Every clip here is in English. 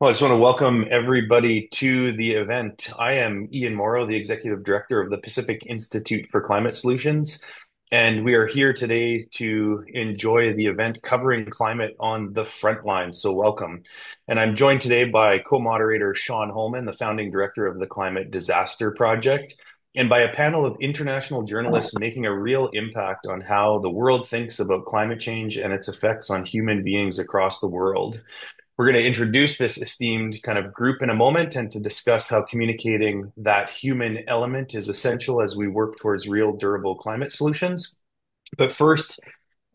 Well, I just want to welcome everybody to the event. I am Ian Mauro, the Executive Director of the Pacific Institute for Climate Solutions, and we are here today to enjoy the event covering climate on the front lines. So welcome. And I'm joined today by co-moderator Sean Holman, the founding director of the Climate Disaster Project, and by a panel of international journalists making a real impact on how the world thinks about climate change and its effects on human beings across the world. We're going to introduce this esteemed kind of group in a moment and to discuss how communicating that human element is essential as we work towards real durable climate solutions. But first,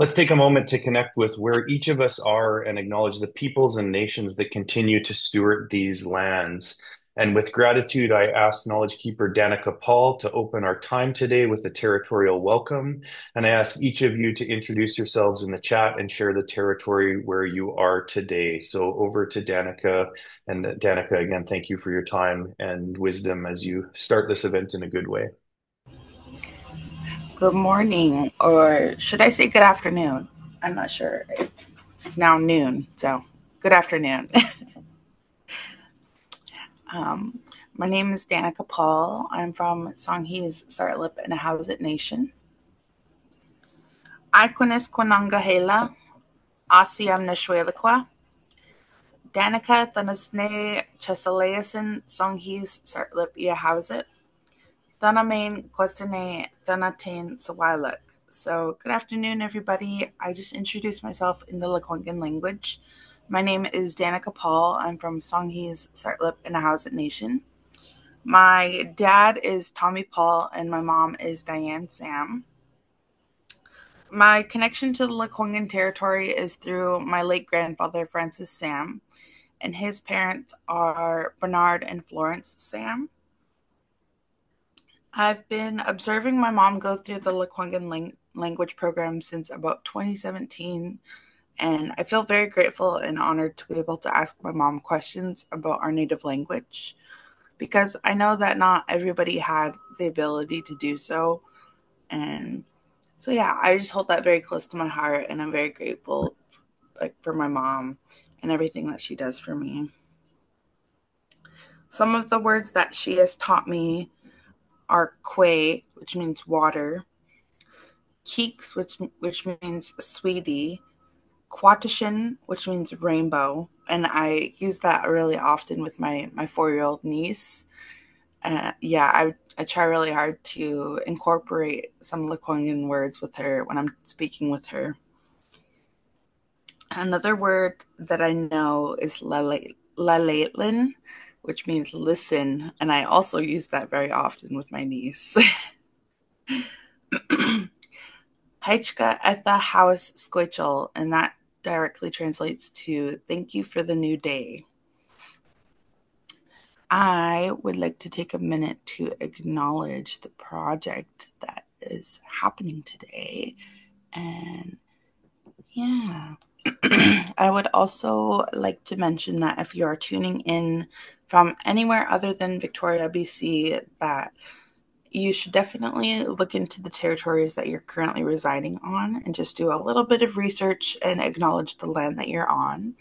let's take a moment to connect with where each of us are and acknowledge the peoples and nations that continue to steward these lands. And with gratitude, I ask Knowledge Keeper Danica Paul to open our time today with a territorial welcome. And I ask each of you to introduce yourselves in the chat and share the territory where you are today. So over to Danica. And Danica, again, thank you for your time and wisdom as you start this event in a good way. Good morning, or should I say good afternoon? I'm not sure. It's now noon, so good afternoon. My name is Danica Paul. I'm from Songhees, Sartlip, and Hausit Nation. Ikonis Kwanangahela, Asiam Nashwelakwa, Danica Thanasne Chesalayasin, Songhees, Sartlip, Hausit, Thanamain Kwastane Thanatain Sawilak. So, good afternoon, everybody. I just introduced myself in the Lekwungen language. My name is Danica Paul. I'm from Songhees, Sartlip, and Hausit Nation. My dad is Tommy Paul, and my mom is Diane Sam. My connection to the Lekwungen territory is through my late grandfather, Francis Sam, and his parents are Bernard and Florence Sam. I've been observing my mom go through the Lekwungen language program since about 2017, and I feel very grateful and honored to be able to ask my mom questions about our native language, because I know that not everybody had the ability to do so. And so, yeah, I just hold that very close to my heart, and I'm very grateful for my mom and everything that she does for me. Some of the words that she has taught me are kwe, which means water, keeks, which means sweetie, quatishin, which means rainbow, and I use that really often with my 4-year-old niece. I try really hard to incorporate some Lekwungen words with her when I'm speaking with her. Another word that I know is lalaitlin, which means listen, and I also use that very often with my niece. Heichka etha haus squichel, and that directly translates to thank you for the new day. I would like to take a minute to acknowledge the project that is happening today. And yeah, I would also like to mention that if you are tuning in from anywhere other than Victoria, BC, that you should definitely look into the territories that you're currently residing on and just do a little bit of research and acknowledge the land that you're on.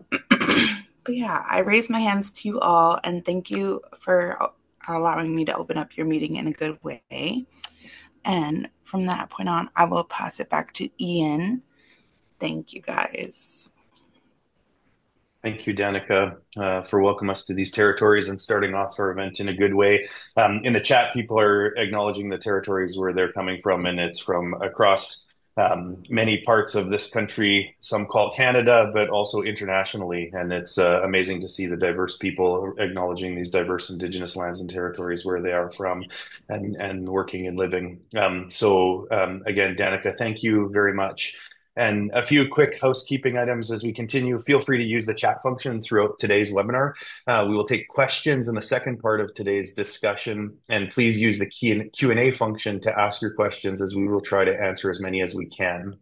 But yeah, I raise my hands to you all and thank you for allowing me to open up your meeting in a good way. And from that point on, I will pass it back to Ian. Thank you, guys. Thank you, Danica, for welcoming us to these territories and starting off our event in a good way. In the chat, people are acknowledging the territories where they're coming from, and it's from across many parts of this country, some call Canada, but also internationally. And it's amazing to see the diverse people acknowledging these diverse Indigenous lands and territories where they are from and working and living. Again, Danica, thank you very much. And a few quick housekeeping items as we continue. Feel free to use the chat function throughout today's webinar. We will take questions in the second part of today's discussion, and please use the Q&A function to ask your questions, as we will try to answer as many as we can.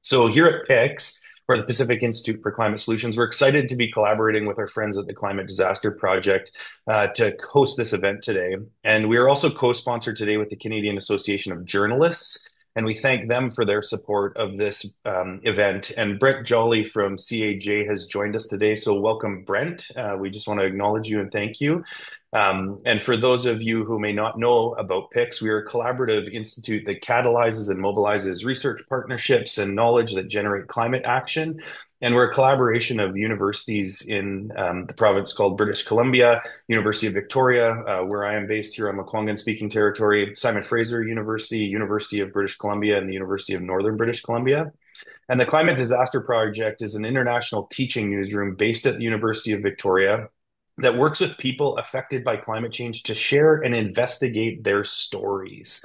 So here at PICS, or the Pacific Institute for Climate Solutions, we're excited to be collaborating with our friends at the Climate Disaster Project to host this event today. And we are also co-sponsored today with the Canadian Association of Journalists and we thank them for their support of this event. And Brent Jolly from CAJ has joined us today. So welcome, Brent. We just want to acknowledge you and thank you. And for those of you who may not know about PICS, we are a collaborative institute that catalyzes and mobilizes research partnerships and knowledge that generate climate action. And we're a collaboration of universities in the province called British Columbia, University of Victoria, where I am based here on Lekwungen speaking territory, Simon Fraser University, University of British Columbia, and the University of Northern British Columbia. And the Climate Disaster Project is an international teaching newsroom based at the University of Victoria that works with people affected by climate change to share and investigate their stories.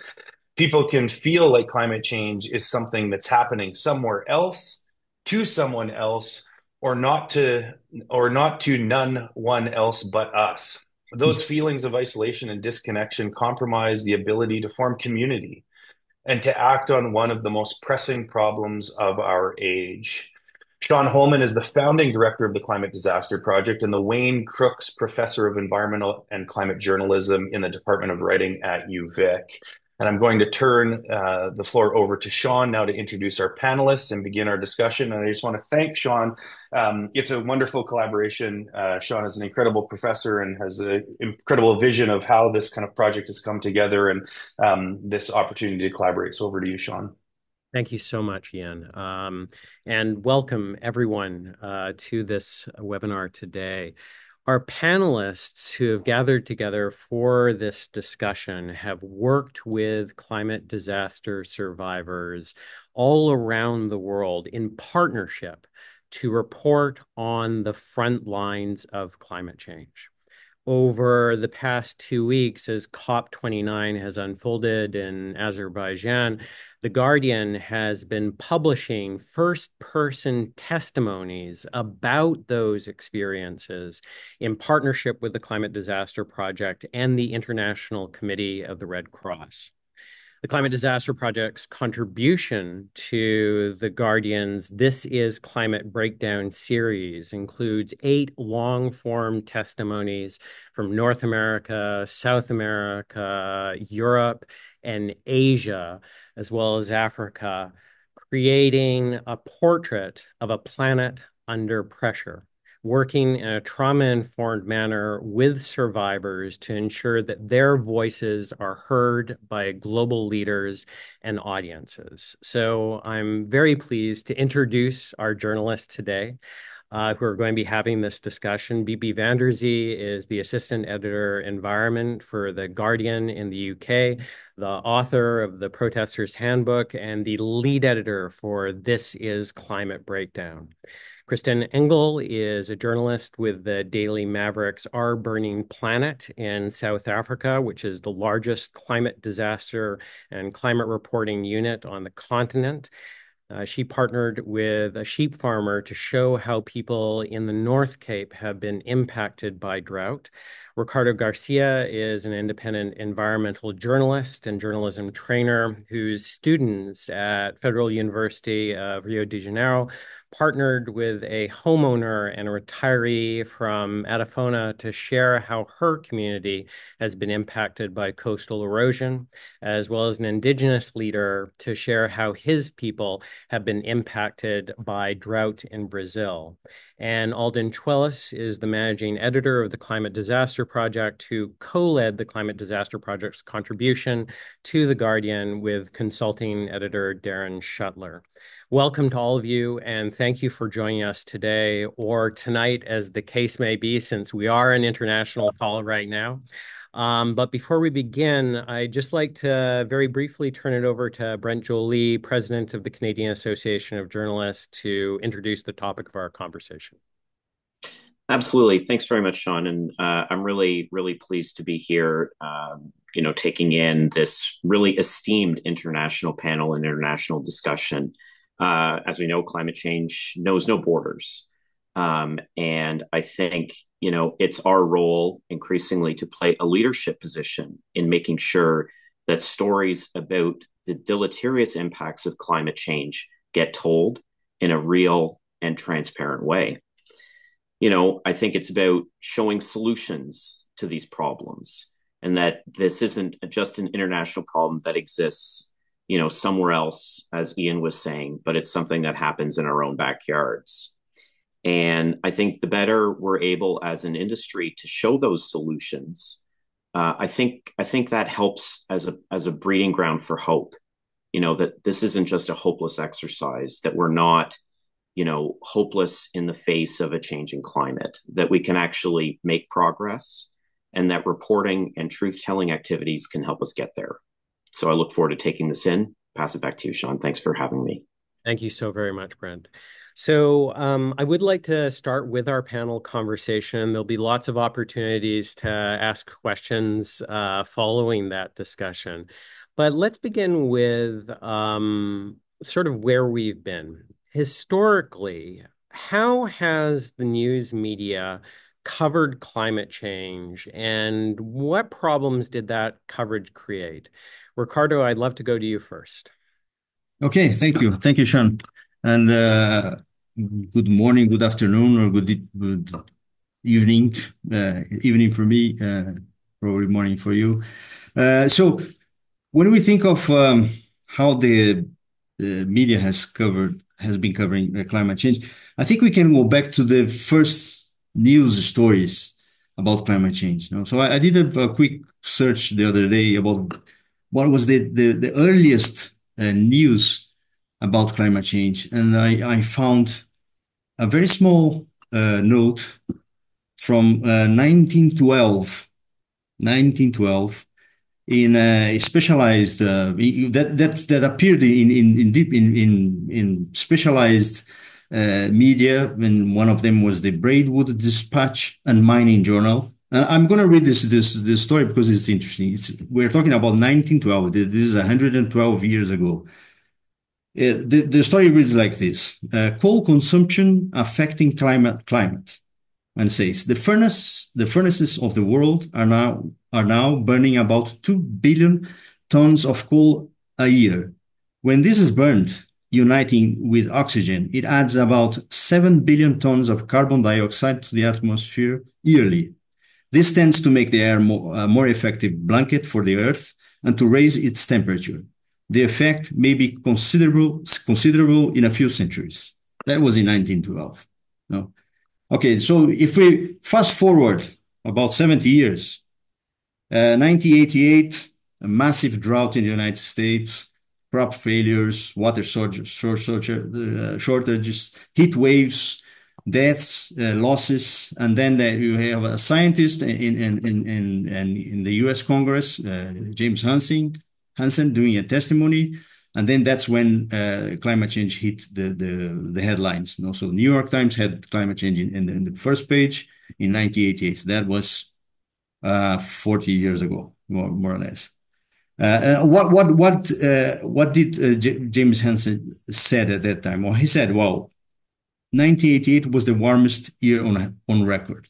People can feel like climate change is something that's happening somewhere else to someone else, or not to none one else but us. Those feelings of isolation and disconnection compromise the ability to form community and to act on one of the most pressing problems of our age. Sean Holman is the founding director of the Climate Disaster Project and the Wayne Crooks Professor of Environmental and Climate Journalism in the Department of Writing at UVic. And I'm going to turn the floor over to Sean now to introduce our panelists and begin our discussion. And I just want to thank Sean. It's a wonderful collaboration. Sean is an incredible professor and has an incredible vision of how this kind of project has come together and this opportunity to collaborate. So over to you, Sean. Thank you so much, Ian. And welcome everyone to this webinar today. Our panelists who have gathered together for this discussion have worked with climate disaster survivors all around the world in partnership to report on the front lines of climate change. Over the past 2 weeks, as COP29 has unfolded in Azerbaijan, The Guardian has been publishing first-person testimonies about those experiences in partnership with the Climate Disaster Project and the International Committee of the Red Cross. The Climate Disaster Project's contribution to The Guardian's This Is Climate Breakdown series includes 8 long-form testimonies from North America, South America, Europe, and Asia, as well as Africa, creating a portrait of a planet under pressure, working in a trauma-informed manner with survivors to ensure that their voices are heard by global leaders and audiences. So I'm very pleased to introduce our journalists today who are going to be having this discussion. Bibi is the Assistant Editor Environment for The Guardian in the UK, the author of The Protester's Handbook, and the lead editor for This Is Climate Breakdown. Kristin Engel is a journalist with the daily Maverick's Our Burning Planet in South Africa, which is the largest climate disaster and climate reporting unit on the continent. She partnered with a sheep farmer to show how people in the North Cape have been impacted by drought. Ricardo Garcia is an independent environmental journalist and journalism trainer whose students at Federal University of Rio de Janeiro partnered with a homeowner and a retiree from Atafona to share how her community has been impacted by coastal erosion, as well as an indigenous leader to share how his people have been impacted by drought in Brazil. And Alden Twellis is the managing editor of the Climate Disaster Project, who co-led the Climate Disaster Project's contribution to The Guardian with consulting editor Darren Shuttler. Welcome to all of you, and thank you for joining us today, or tonight, as the case may be, since we are an international call right now. But before we begin, I'd just like to very briefly turn it over to Brent Joly, President of the Canadian Association of Journalists, to introduce the topic of our conversation. Absolutely. Thanks very much, Sean. And I'm really, really pleased to be here, taking in this really esteemed international panel and international discussion. As we know, climate change knows no borders. And I think, it's our role increasingly to play a leadership position in making sure that stories about the deleterious impacts of climate change get told in a real and transparent way. I think it's about showing solutions to these problems, and that this isn't just an international problem that exists somewhere else, as Ian was saying, but it's something that happens in our own backyards. And I think the better we're able as an industry to show those solutions, I think that helps as a breeding ground for hope. That this isn't just a hopeless exercise, that we're not, hopeless in the face of a changing climate, that we can actually make progress, and that reporting and truth telling activities can help us get there. So I look forward to taking this in. Pass it back to you, Sean. Thanks for having me. Thank you so very much, Brent. So I would like to start with our panel conversation. There'll be lots of opportunities to ask questions following that discussion. But let's begin with sort of where we've been. Historically, how has the news media covered climate change, and what problems did that coverage create? Ricardo, I'd love to go to you first. Okay, thank you. Thank you, Sean. And good morning, good afternoon, or good evening. Evening for me, probably morning for you. So when we think of how the media has been covering climate change, I think we can go back to the first news stories about climate change. So I did a quick search the other day about what was the earliest news about climate change, and I found a very small note from 1912 in a specialized that appeared in specialized media, and one of them was the Braidwood Dispatch and Mining Journal. I'm going to read this story because it's interesting. We're talking about 1912. This is 112 years ago. The story reads like this: coal consumption affecting climate, and says the furnaces of the world are now burning about 2 billion tons of coal a year. When this is burned, uniting with oxygen, it adds about 7 billion tons of carbon dioxide to the atmosphere yearly. This tends to make the air a more effective blanket for the Earth and to raise its temperature. The effect may be considerable in a few centuries. That was in 1912. No. Okay, so if we fast forward about 70 years, 1988, a massive drought in the United States, crop failures, water shortages, heat waves, deaths, losses, and then you have a scientist in the U.S. Congress, James Hansen, doing a testimony, and then that's when climate change hit the headlines. So New York Times had climate change in the first page in 1988. That was 40 years ago, more or less. What did James Hansen said at that time? Well, he said, "Well, 1988 was the warmest year on record.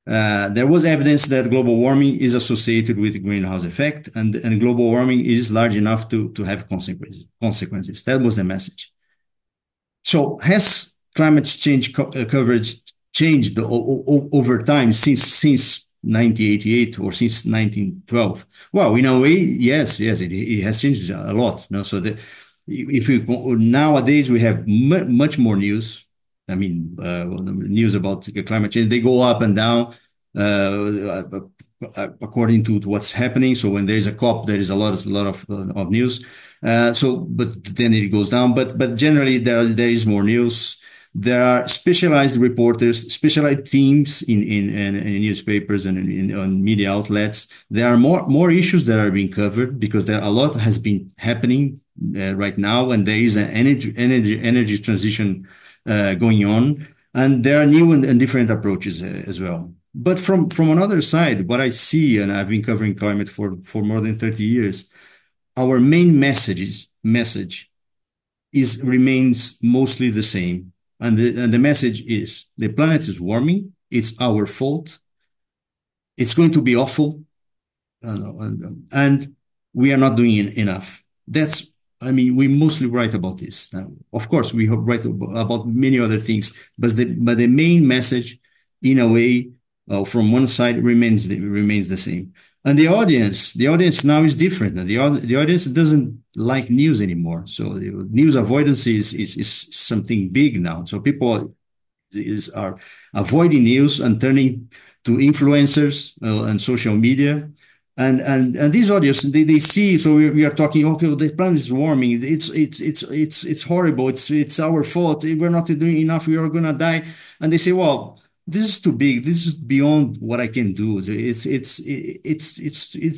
There was evidence that global warming is associated with the greenhouse effect, and global warming is large enough to have consequences. That was the message. So has climate change coverage changed over time since 1988 or since 1912? Well, in a way, yes, it has changed a lot. So nowadays we have much more news. I mean, news about climate change, they go up and down according to what's happening. So when there is a COP, there is a lot of news. But then it goes down. But generally, there is more news. There are specialized reporters, specialized teams in newspapers and on media outlets. There are more issues that are being covered because a lot has been happening right now, and there is an energy transition going on, and there are new and different approaches as well. But from another side, what I see, and I've been covering climate for more than 30 years, our main message remains mostly the same, and the message is the planet is warming. It's our fault. It's going to be awful, and we are not doing enough. We mostly write about this. Now, of course, we write about many other things, but the main message, in a way, from one side remains the same. And the audience now is different. The audience doesn't like news anymore. So the news avoidance is something big now. So people are avoiding news and turning to influencers and social media. And these audience they see, so we are talking, okay, the planet is warming, it's horrible, it's our fault, we're not doing enough, we are gonna die. And they say, well, this is too big, this is beyond what I can do, it's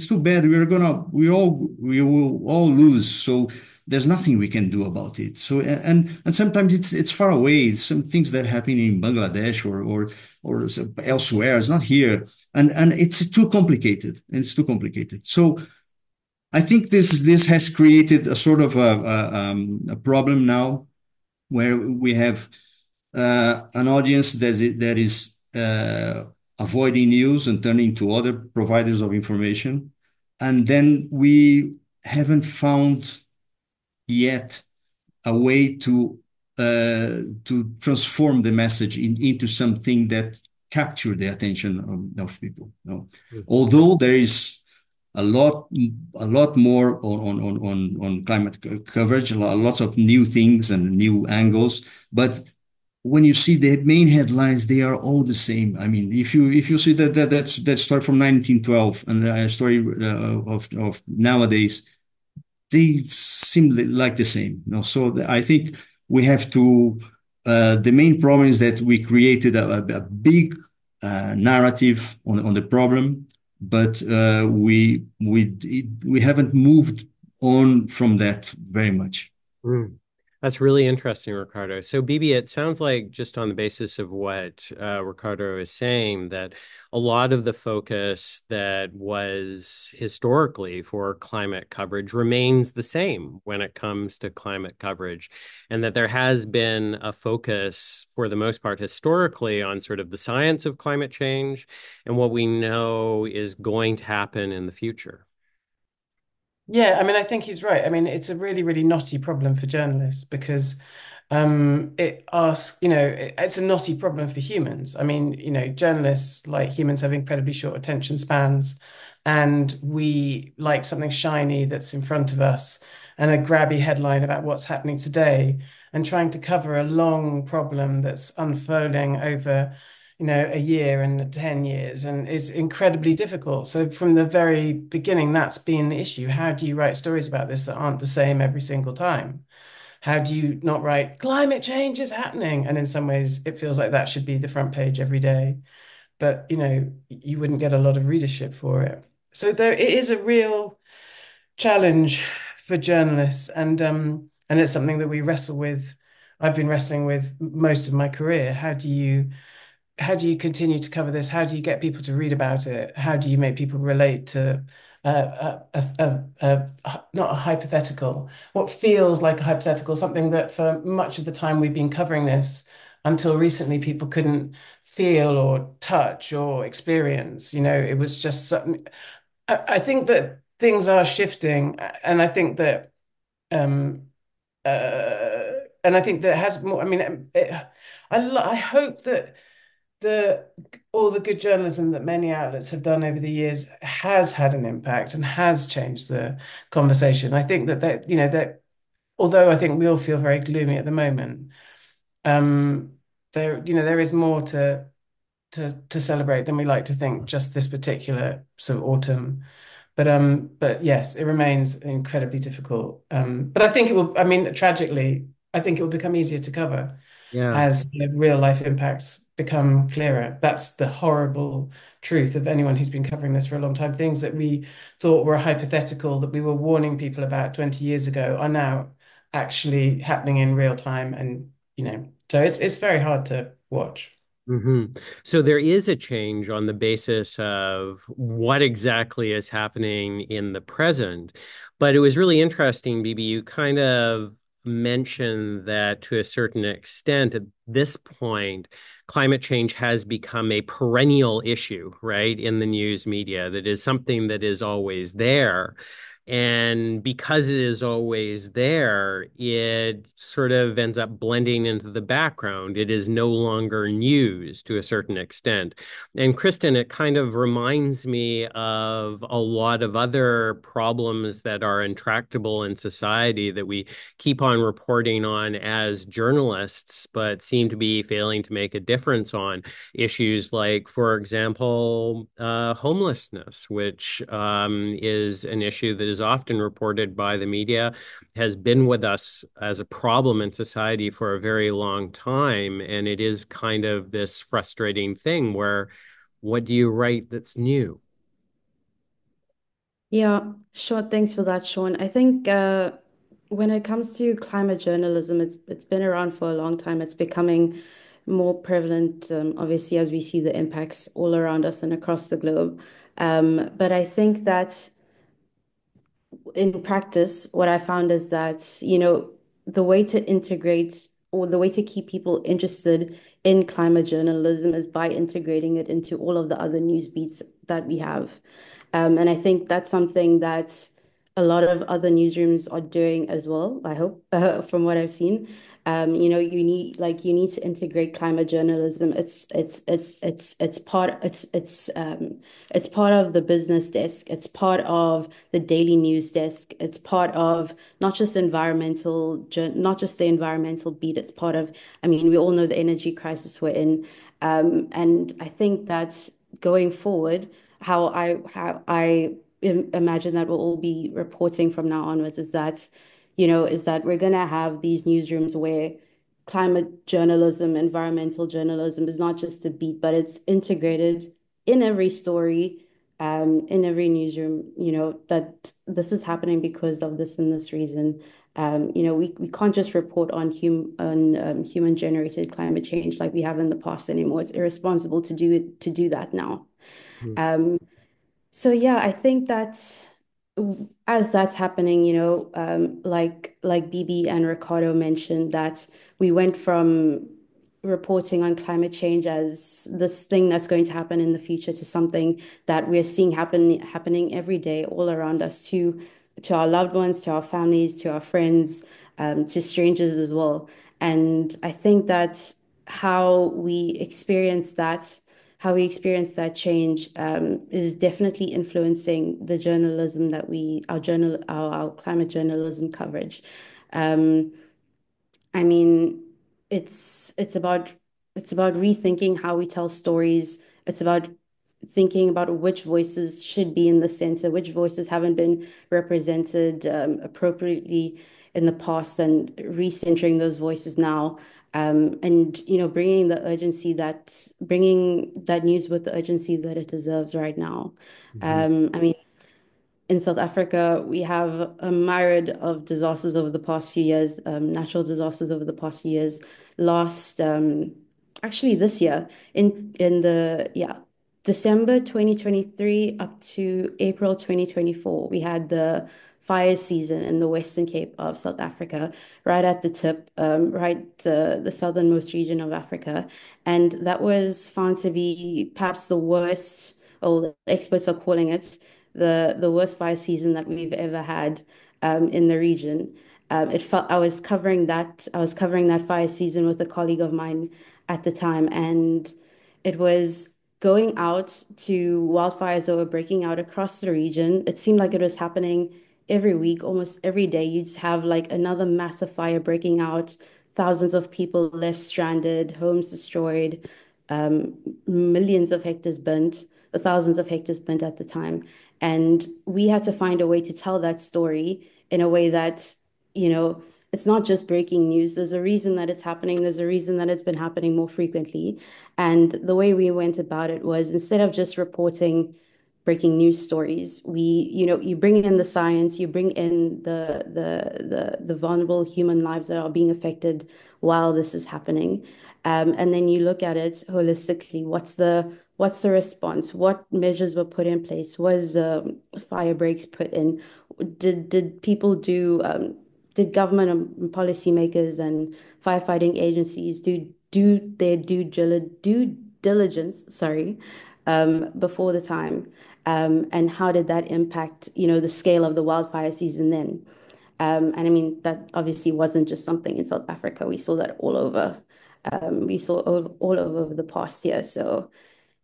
too bad, we will all lose, so there's nothing we can do about it. So and sometimes it's far away. It's some things that happen in Bangladesh or elsewhere. It's not here, and it's too complicated. It's too complicated. So I think this has created a sort of a problem now where we have an audience that is avoiding news and turning to other providers of information, and then we haven't found yet a way to transform the message into something that capture the attention of people. No? Although there is a lot more on climate coverage, lots of new things and new angles, but when you see the main headlines, they are all the same. I mean, if you see that story from 1912 and a story of nowadays, they seem like the same. So I think we have to. The main problem is that we created a big narrative on the problem, but we haven't moved on from that very much. Mm. That's really interesting, Ricardo. So, Bibi, it sounds like just on the basis of what Ricardo is saying, that a lot of the focus that was historically for climate coverage remains the same when it comes to climate coverage, and that there has been a focus, for the most part, historically on sort of the science of climate change and what we know is going to happen in the future. Yeah, I mean, I think he's right. I mean, it's a really, really knotty problem for journalists because it asks, it's a knotty problem for humans. I mean, journalists, like humans, have incredibly short attention spans, and we like something shiny that's in front of us and a grabby headline about what's happening today, and trying to cover a long problem that's unfolding over a year and 10 years and is incredibly difficult. So from the very beginning, that's been the issue. How do you write stories about this that aren't the same every single time? How do you not write climate change is happening? And in some ways, it feels like that should be the front page every day. But, you wouldn't get a lot of readership for it. So it is a real challenge for journalists. And it's something that we wrestle with. I've been wrestling with most of my career. How do you continue to cover this? How do you get people to read about it? How do you make people relate to not a hypothetical, what feels like a hypothetical, something that for much of the time we've been covering this until recently people couldn't feel or touch or experience. It was just something. I think that things are shifting, and I think that um, and I think that has more. I mean, I hope that all the good journalism that many outlets have done over the years has had an impact and has changed the conversation. I think that although I think we all feel very gloomy at the moment, there is more to celebrate than we like to think just this particular sort of autumn. But yes, it remains incredibly difficult. But I think it will. I mean, tragically, I think it will become easier to cover Yeah. as the real life impacts become clearer. That's the horrible truth of anyone who's been covering this for a long time. Things that we thought were hypothetical, that we were warning people about 20 years ago, are now actually happening in real time. And, so it's very hard to watch. Mm-hmm. So there is a change on the basis of what exactly is happening in the present. But it was really interesting, Bibi, you kind of mentioned that to a certain extent at this point, climate change has become a perennial issue, right, in the news media. That is something that is always there. And because it is always there, it sort of ends up blending into the background. It is no longer news to a certain extent. And Kristin, it kind of reminds me of a lot of other problems that are intractable in society that we keep on reporting on as journalists, but seem to be failing to make a difference on issues like, for example, homelessness, which is an issue that is often reported by the media, has been with us as a problem in society for a very long time. And it is kind of this frustrating thing where what do you write that's new? Yeah, sure. Thanks for that, Sean. I think when it comes to climate journalism, it's been around for a long time. It's becoming more prevalent, obviously, as we see the impacts all around us and across the globe. But I think that in practice, what I found is that, the way to integrate or the way to keep people interested in climate journalism is by integrating it into all of the other news beats that we have. And I think that's something that a lot of other newsrooms are doing as well, I hope, from what I've seen. You need to integrate climate journalism. It's part of the business desk. It's part of the daily news desk. It's part of not just the environmental beat. It's part of, I mean, we all know the energy crisis we're in. And I think that going forward, how I imagine that we'll all be reporting from now onwards is that we're gonna have these newsrooms where climate journalism, environmental journalism is not just a beat, but it's integrated in every story, in every newsroom, that this is happening because of this and this reason. We can't just report on human generated climate change like we have in the past anymore. It's irresponsible to do that now. Mm. So yeah, I think that as that's happening, like Bibi and Ricardo mentioned, that we went from reporting on climate change as this thing that's going to happen in the future to something that we're seeing happening every day all around us, to our loved ones, to our families, to our friends, to strangers as well. And I think that how we experience that how we experience that change is definitely influencing the journalism that our climate journalism coverage. Um, I mean, it's about rethinking how we tell stories. It's about thinking about which voices should be in the center, which voices haven't been represented appropriately in the past, and recentering those voices now. And bringing that news with the urgency that it deserves right now. Mhm. I mean, in South Africa, we have a myriad of disasters over the past few years, natural disasters over the past few years. Last, actually, this year, in the yeah December 2023 up to April 2024, we had the fire season in the Western Cape of South Africa, right at the tip, right the southernmost region of Africa, and that was found to be perhaps the worst, or the experts are calling it the worst fire season that we've ever had in the region. It felt I was covering that fire season with a colleague of mine at the time, and it was going out to wildfires that were breaking out across the region. It seemed like it was happening every week, almost every day. You'd just have like another massive fire breaking out, thousands of people left stranded, homes destroyed, millions of hectares burnt, thousands of hectares burnt at the time. And we had to find a way to tell that story in a way that, you know, it's not just breaking news. There's a reason that it's happening. There's a reason that it's been happening more frequently. And the way we went about it was, instead of just reporting breaking news stories, you bring in the science, you bring in the vulnerable human lives that are being affected while this is happening. And then you look at it holistically. What's the response? What measures were put in place? Was fire breaks put in? Did people did government and policymakers and firefighting agencies do their due diligence, sorry, before the time? And how did that impact, the scale of the wildfire season then? And I mean, that obviously wasn't just something in South Africa. We saw that all over. We saw all over the past year. So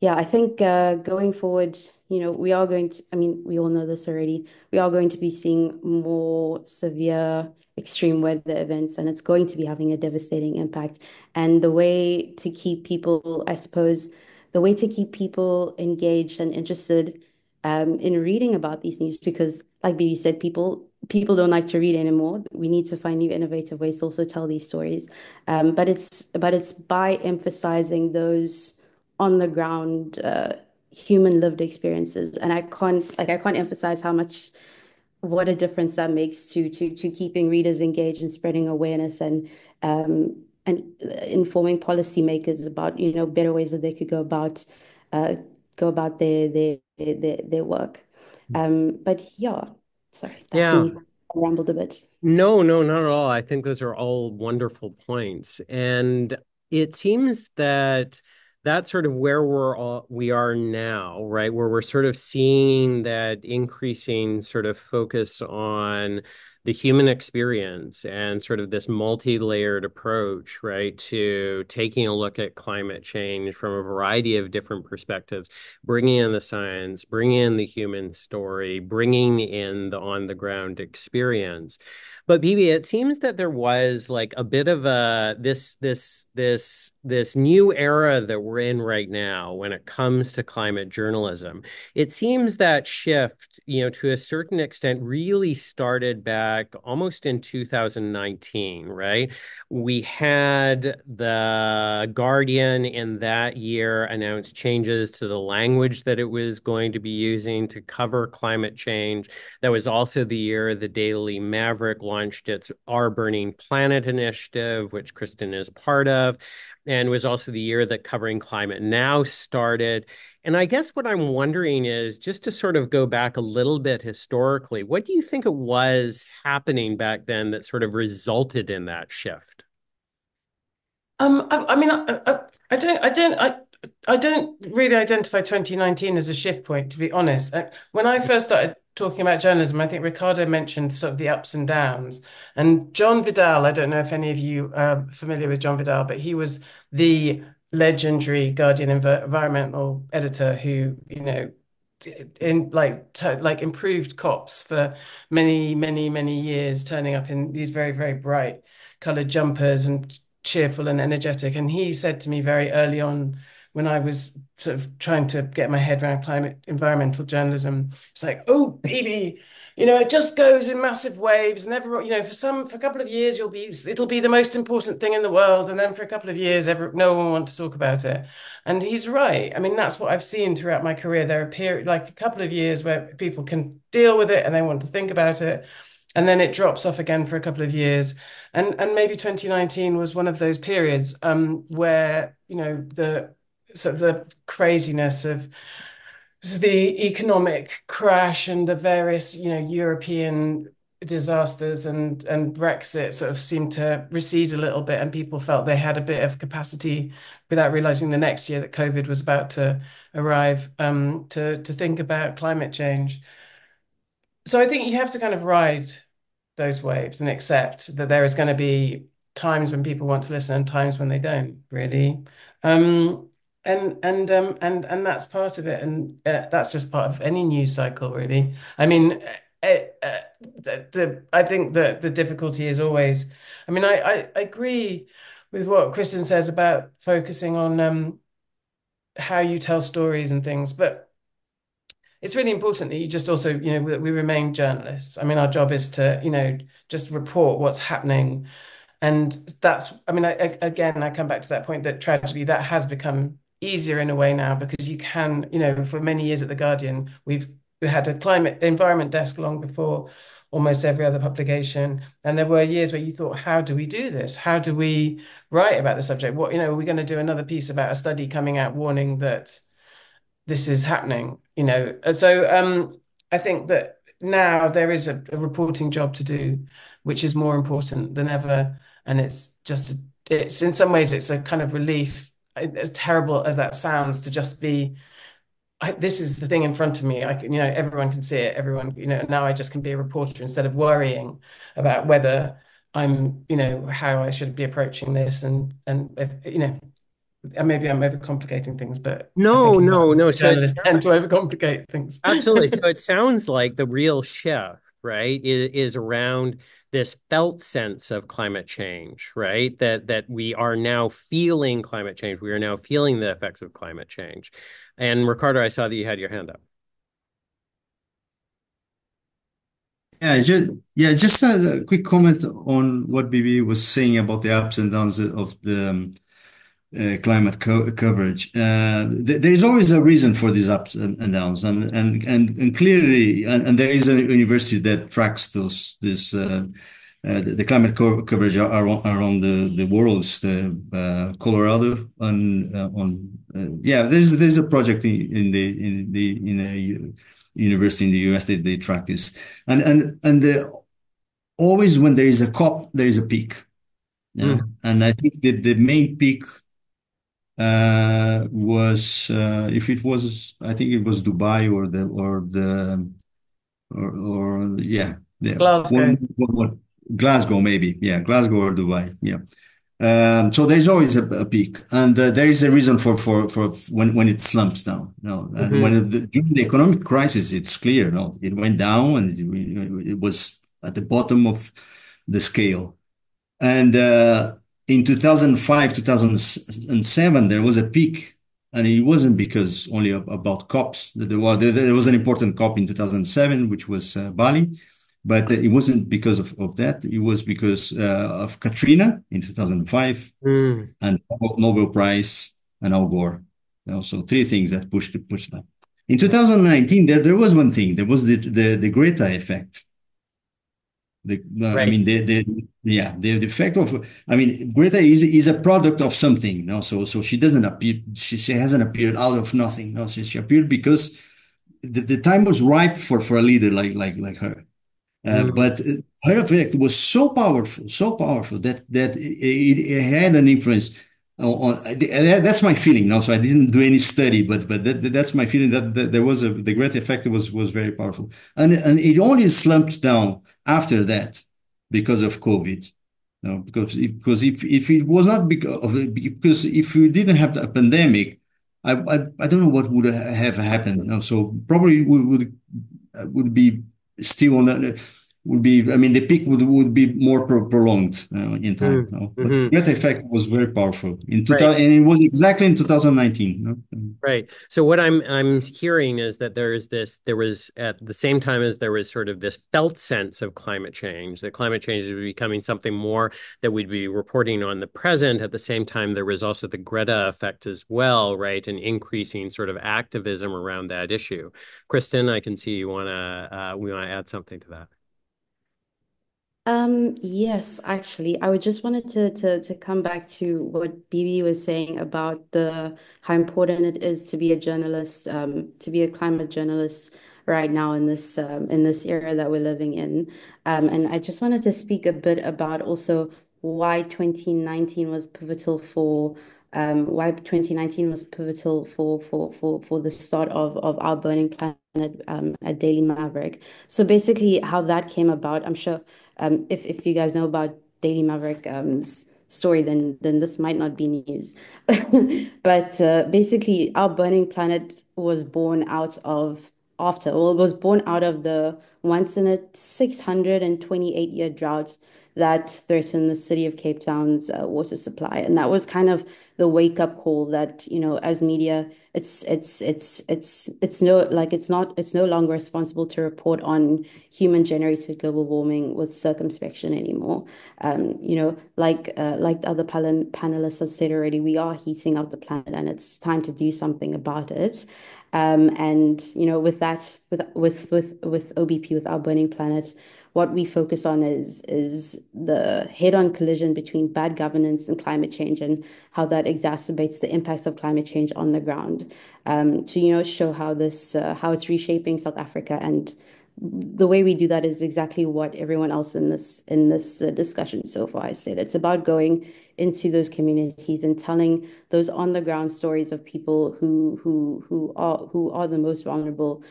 yeah, I think going forward, we are going to, I mean, we all know this already. We are going to be seeing more severe extreme weather events, and it's going to be having a devastating impact. And the way to keep people, I suppose, the way to keep people engaged and interested in reading about these news, because like Bibi said, people don't like to read anymore. We need to find new innovative ways to also tell these stories. But it's by emphasizing those on the ground human lived experiences. And I can't emphasize how much what a difference that makes to keeping readers engaged and spreading awareness and informing policymakers about better ways that they could uh, go about their work. But yeah, sorry, that's Yeah. me. I rambled a bit. No, no, not at all. I think those are all wonderful points. And it seems that that's sort of where we are now, right? Where we're sort of seeing that increasing sort of focus on the human experience and sort of this multi-layered approach, right, to taking a look at climate change from a variety of different perspectives, bringing in the science, bringing in the human story, bringing in the on-the-ground experience. But Bibi, it seems that there was like a bit of a this new era that we're in right now when it comes to climate journalism. It seems that shift, to a certain extent, really started back almost in 2019, right? We had the Guardian in that year announce changes to the language that it was going to be using to cover climate change. That was also the year the Daily Maverick launched its Our Burning Planet initiative, which Kristin is part of, and was also the year that Covering Climate Now started. And I guess what I'm wondering is just to sort of go back a little bit historically, what do you think it was happening back then that sort of resulted in that shift? I mean, I don't really identify 2019 as a shift point, to be honest. When I first started talking about journalism, I think Ricardo mentioned sort of the ups and downs. And John Vidal, I don't know if any of you are familiar with John Vidal, but he was the legendary Guardian environmental editor who, in like improved cops for many, many, many years, turning up in these very, very bright colored jumpers and cheerful and energetic. And he said to me very early on when I was sort of trying to get my head around climate environmental journalism, it's like, oh, baby, it just goes in massive waves. And for a couple of years, it'll be the most important thing in the world. And then for a couple of years, no one wants to talk about it. And he's right. I mean, that's what I've seen throughout my career. There are like a couple of years where people can deal with it and they want to think about it. And then it drops off again for a couple of years. And maybe 2019 was one of those periods where, the sort of the craziness of the economic crash and the various, European disasters and Brexit sort of seemed to recede a little bit, and people felt they had a bit of capacity without realizing the next year that COVID was about to arrive, to think about climate change. So I think you have to kind of ride those waves and accept that there is going to be times when people want to listen and times when they don't really. Um, and that's part of it, and that's just part of any news cycle, really. I mean, I think that the difficulty is always. I mean, I agree with what Kristin says about focusing on how you tell stories and things, but it's really important that you just also, that we remain journalists. I mean, our job is to, just report what's happening. And that's, I mean, again, I come back to that point that tragedy, that has become easier in a way now because you can, for many years at The Guardian, we had a climate environment desk long before almost every other publication. And there were years where you thought, how do we do this? How do we write about the subject? What, are we going to do another piece about a study coming out warning that this is happening, So I think that now there is a reporting job to do, which is more important than ever. And it's in some ways, it's a kind of relief, as terrible as that sounds, to just be this is the thing in front of me. I can, everyone can see it. Everyone, now I just can be a reporter instead of worrying about whether I'm, how I should be approaching this, and if, maybe I'm overcomplicating things, but I think No, in no, no. So journalists tend to overcomplicate things. absolutely. So it sounds like the real shift, right, is around this felt sense of climate change, right? That we are now feeling climate change. We are now feeling the effects of climate change. And Ricardo, I saw that you had your hand up. Just a quick comment on what Bibi was saying about the ups and downs of the climate coverage. There is always a reason for these ups and downs, and clearly, and there is a university that tracks the climate coverage around the worlds, the Colorado, and there's a project in a university in the US that they track this, and always when there is a COP, there is a peak. Yeah. And I think that the main peak was if it was, I think it was Dubai Glasgow. Glasgow, maybe. Yeah, Glasgow or Dubai. Yeah. So there's always a peak, and there is a reason for when it slumps down. No, and during the economic crisis, it's clear. No, it went down, and it was at the bottom of the scale. And in 2005, 2007, there was a peak, and it wasn't because only about COPs. There was an important COP in 2007, which was Bali, but it wasn't because of that. It was because of Katrina in 2005 and Nobel Prize and Al Gore. So three things that pushed that. In 2019, there was one thing. There was the Greta effect. Right. I mean, the effect of, I mean, Greta is a product of something, no? So she doesn't appear, she hasn't appeared out of nothing, no? She appeared because the time was ripe for a leader like her. But her effect was so powerful that it had an influence on, that's my feeling now. So I didn't do any study, but that's my feeling that there was the Greta effect was very powerful, and it only slumped down after that because of COVID. No, because if it was not because if we didn't have a pandemic, I don't know what would have happened. No, so probably we would be still on the, would be, I mean, the peak would be more prolonged in time. No? But the Greta effect was very powerful in 2000, right. and it was exactly in 2019. No? Right. So what I'm hearing is that there was at the same time as there was sort of this felt sense of climate change, that climate change is becoming something more that we'd be reporting on the present. At the same time, there was also the Greta effect as well, right? And increasing sort of activism around that issue. Kristin, I can see we want to add something to that. Yes, actually, I would just wanted to come back to what Bibi was saying about how important it is to be a journalist, to be a climate journalist right now in this era that we're living in. And I just wanted to speak a bit about also why 2019 was pivotal for the start of our Burning Planet at Daily Maverick. So basically, how that came about, I'm sure. If you guys know about Daily Maverick's story, then this might not be news. But basically, our burning planet was born out of it was born out of the once in a 628-year drought that threatened the city of Cape Town's water supply, and that was kind of the wake up call that as media, it's no longer responsible to report on human generated global warming with circumspection anymore. Like the other panelists have said already, we are heating up the planet, and it's time to do something about it. And with that, with OBP, with our burning planet, what we focus on is the head-on collision between bad governance and climate change, and how that exacerbates the impacts of climate change on the ground. To show how it's reshaping South Africa and the way we do that is exactly what everyone else in this discussion so far has said. It's about going into those communities and telling those on the ground stories of people who are the most vulnerable,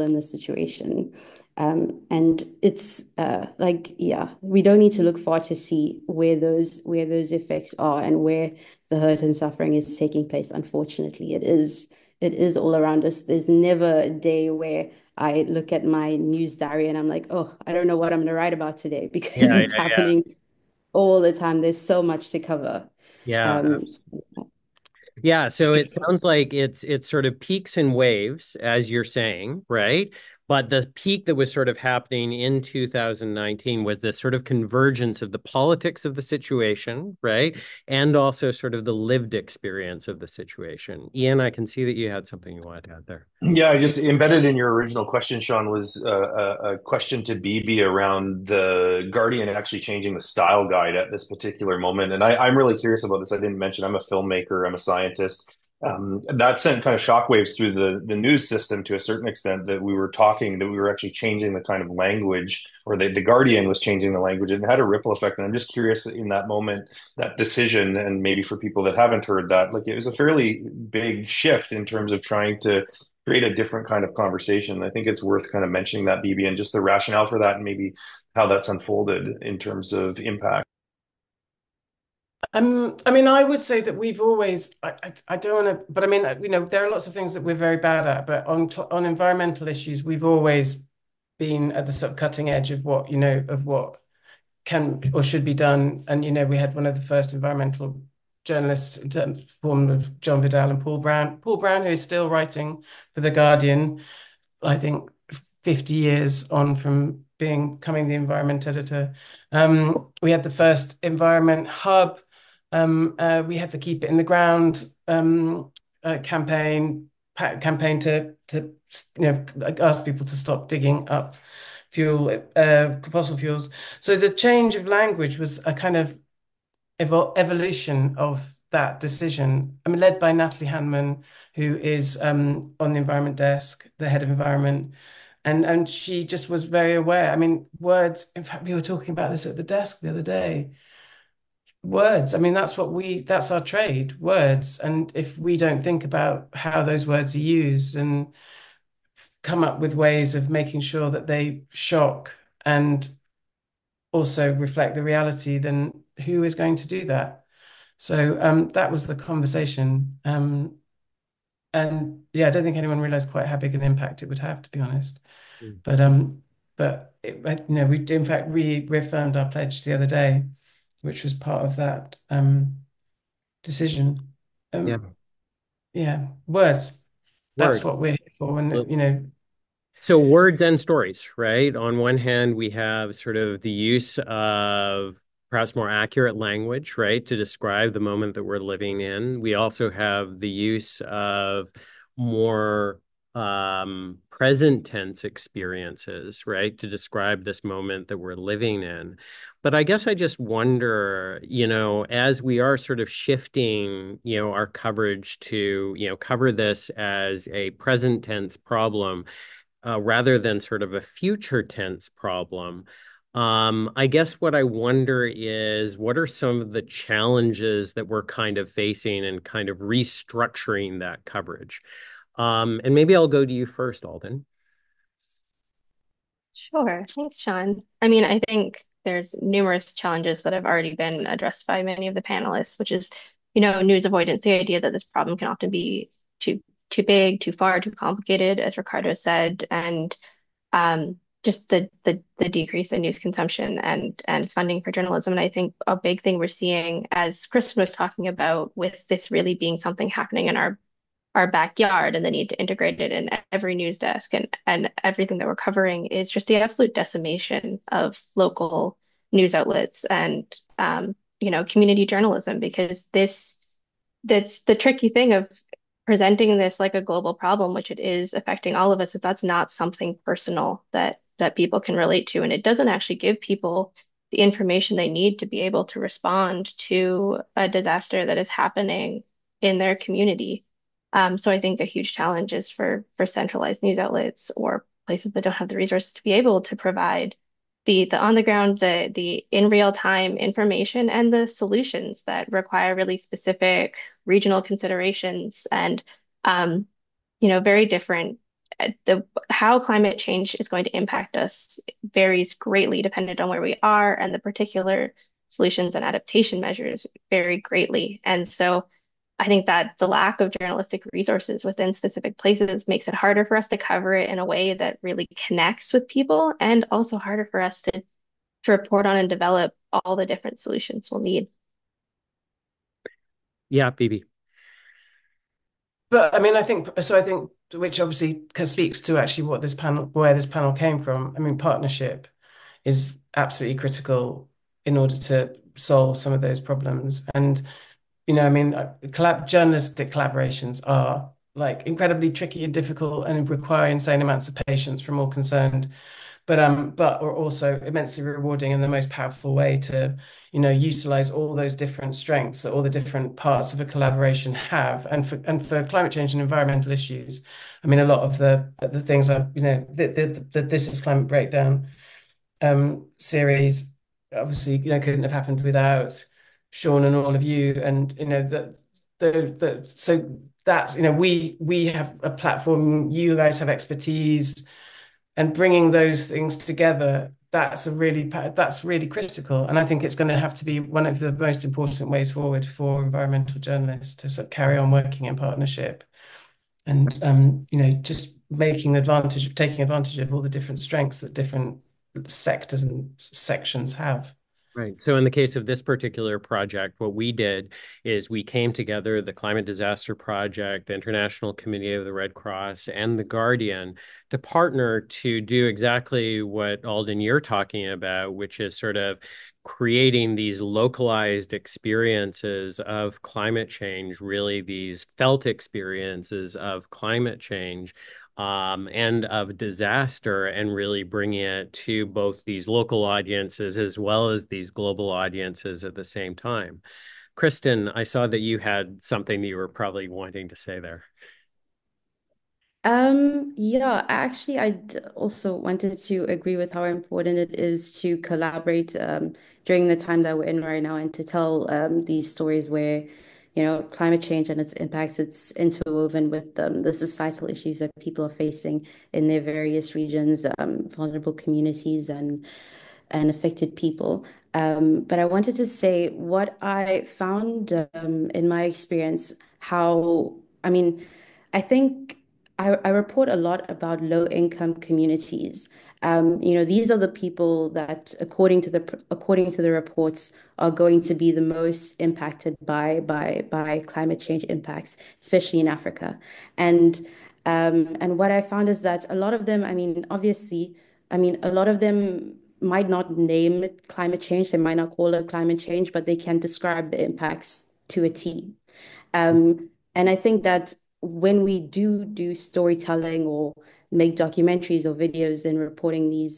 in this situation. And it's yeah, we don't need to look far to see where those effects are and where the hurt and suffering is taking place. Unfortunately, it is all around us. There's never a day where I look at my news diary and I'm like, oh, I don't know what I'm going to write about today because Yeah, it's yeah, yeah. happening all the time. There's so much to cover. Yeah. Um, Yeah, so it sounds like it's sort of peaks and waves, as you're saying, right? But the peak that was sort of happening in 2019 was this sort of convergence of the politics of the situation, right? And also sort of the lived experience of the situation. Ian, I can see that you had something you wanted to add there. Yeah, I just embedded in your original question, Sean, was a question to Bibi around the Guardian actually changing the style guide at this particular moment. And I'm really curious about this. I didn't mention I'm a filmmaker, I'm a scientist. That sent kind of shockwaves through the news system to a certain extent that we were talking, that we were actually changing the kind of language, or the Guardian was changing the language, and it had a ripple effect. And I'm just curious in that moment, that decision, and maybe for people that haven't heard that, like it was a fairly big shift in terms of trying to create a different kind of conversation. I think it's worth kind of mentioning that, Bibi, and just the rationale for that, and maybe how that's unfolded in terms of impact. I mean, I would say that we've always, I don't want to, but I mean, there are lots of things that we're very bad at, but on environmental issues, we've always been at the sort of cutting edge of what, of what can or should be done. And, we had one of the first environmental journalists in terms of form of John Vidal and Paul Brown. Paul Brown, who is still writing for The Guardian, I think 50 years on from becoming the environment editor. We had the first environment hub. We had the Keep It in the Ground campaign to ask people to stop digging up fossil fuels. So the change of language was a kind of evolution of that decision. I mean, led by Natalie Hanman, who is on the environment desk, the head of environment. And she just was very aware. I mean, words, in fact, we were talking about this at the desk the other day. Words, I mean, that's our trade, words. And if we don't think about how those words are used and come up with ways of making sure that they shock and also reflect the reality, then who is going to do that? So that was the conversation. And yeah, I don't think anyone realized quite how big an impact it would have, to be honest. But we in fact reaffirmed our pledge the other day, which was part of that decision. Yeah. Yeah, words. That's Word. what we're here for. And So words and stories, right? On one hand, we have sort of the use of perhaps more accurate language, right, to describe the moment that we're living in. We also have the use of more present tense experiences, right, to describe this moment that we're living in. But I guess I just wonder, as we are sort of shifting, our coverage to, cover this as a present tense problem, rather than sort of a future tense problem. I guess what I wonder is, what are some of the challenges that we're kind of facing and kind of restructuring that coverage? And maybe I'll go to you first, Alden. Sure. Thanks, Sean. I mean, I think there's numerous challenges that have already been addressed by many of the panelists, which is, news avoidance, the idea that this problem can often be too big, too far, too complicated, as Ricardo said, and just the decrease in news consumption and funding for journalism. And I think a big thing we're seeing, as Kristin was talking about, with this really being something happening in our backyard and the need to integrate it in every news desk and everything that we're covering, is just the absolute decimation of local news outlets and community journalism, because that's the tricky thing of presenting this like a global problem, which it is affecting all of us, if that's not something personal that people can relate to. And it doesn't actually give people the information they need to be able to respond to a disaster that is happening in their community. So I think a huge challenge is for centralized news outlets or places that don't have the resources to be able to provide the on the ground, the in real time information and the solutions that require really specific regional considerations and very different. The how climate change is going to impact us varies greatly dependent on where we are, and the particular solutions and adaptation measures vary greatly. And so I think that the lack of journalistic resources within specific places makes it harder for us to cover it in a way that really connects with people, and also harder for us to report on and develop all the different solutions we'll need. Yeah, Bibi. But I mean, I think so. I think which obviously speaks to actually where this panel came from. I mean, partnership is absolutely critical in order to solve some of those problems. And I mean, journalistic collaborations are like incredibly tricky and difficult and require insane amounts of patience from all concerned. But are also immensely rewarding in the most powerful way to, utilize all those different strengths that all the different parts of a collaboration have. And for climate change and environmental issues, I mean, a lot of the things are, the This is Climate Breakdown series, obviously, couldn't have happened without Sean and all of you. And, so that's, we have a platform, you guys have expertise, and bringing those things together, that's really critical. And I think it's going to have to be one of the most important ways forward for environmental journalists to sort of carry on working in partnership and just taking advantage of all the different strengths that different sectors and sections have. Right. So in the case of this particular project, what we did is we came together, the Climate Disaster Project, the International Committee of the Red Cross, and the Guardian to partner to do exactly what Alden you're talking about, which is sort of creating these localized experiences of climate change, really these felt experiences of climate change and of disaster, and really bringing it to both these local audiences as well as these global audiences at the same time. Kristin, I saw that you had something that you were probably wanting to say there. Yeah, actually, also wanted to agree with how important it is to collaborate during the time that we're in right now and to tell these stories where, climate change and its impacts, it's interwoven with the societal issues that people are facing in their various regions, vulnerable communities and affected people. But I wanted to say what I found in my experience, I mean, I think I report a lot about low-income communities. These are the people that, according to the reports, are going to be the most impacted by climate change impacts, especially in Africa. And what I found is that a lot of them, I mean, obviously, a lot of them might not name it climate change, they might not call it climate change, but they can describe the impacts to a T. And I think that when we do storytelling or make documentaries or videos and reporting these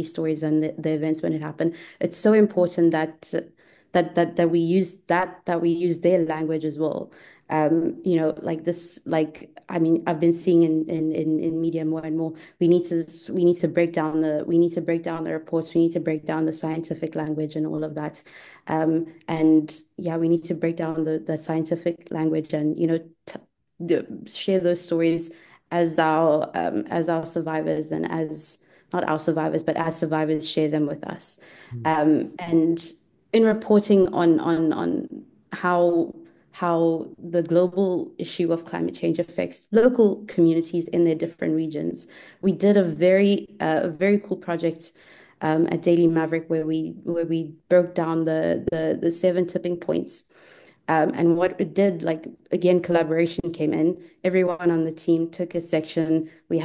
stories and the events when it happened, it's so important that we use their language as well. Like this, like I mean, I've been seeing in media more and more. We need to break down the reports. We need to break down the scientific language and all of that. And yeah, we need to break down the scientific language and share those stories as our survivors and as not our survivors, but as survivors share them with us. And in reporting on how the global issue of climate change affects local communities in their different regions. We did a very cool project at Daily Maverick where we broke down the 7 tipping points. And what it did, like again, collaboration came in. Everyone on the team took a section. We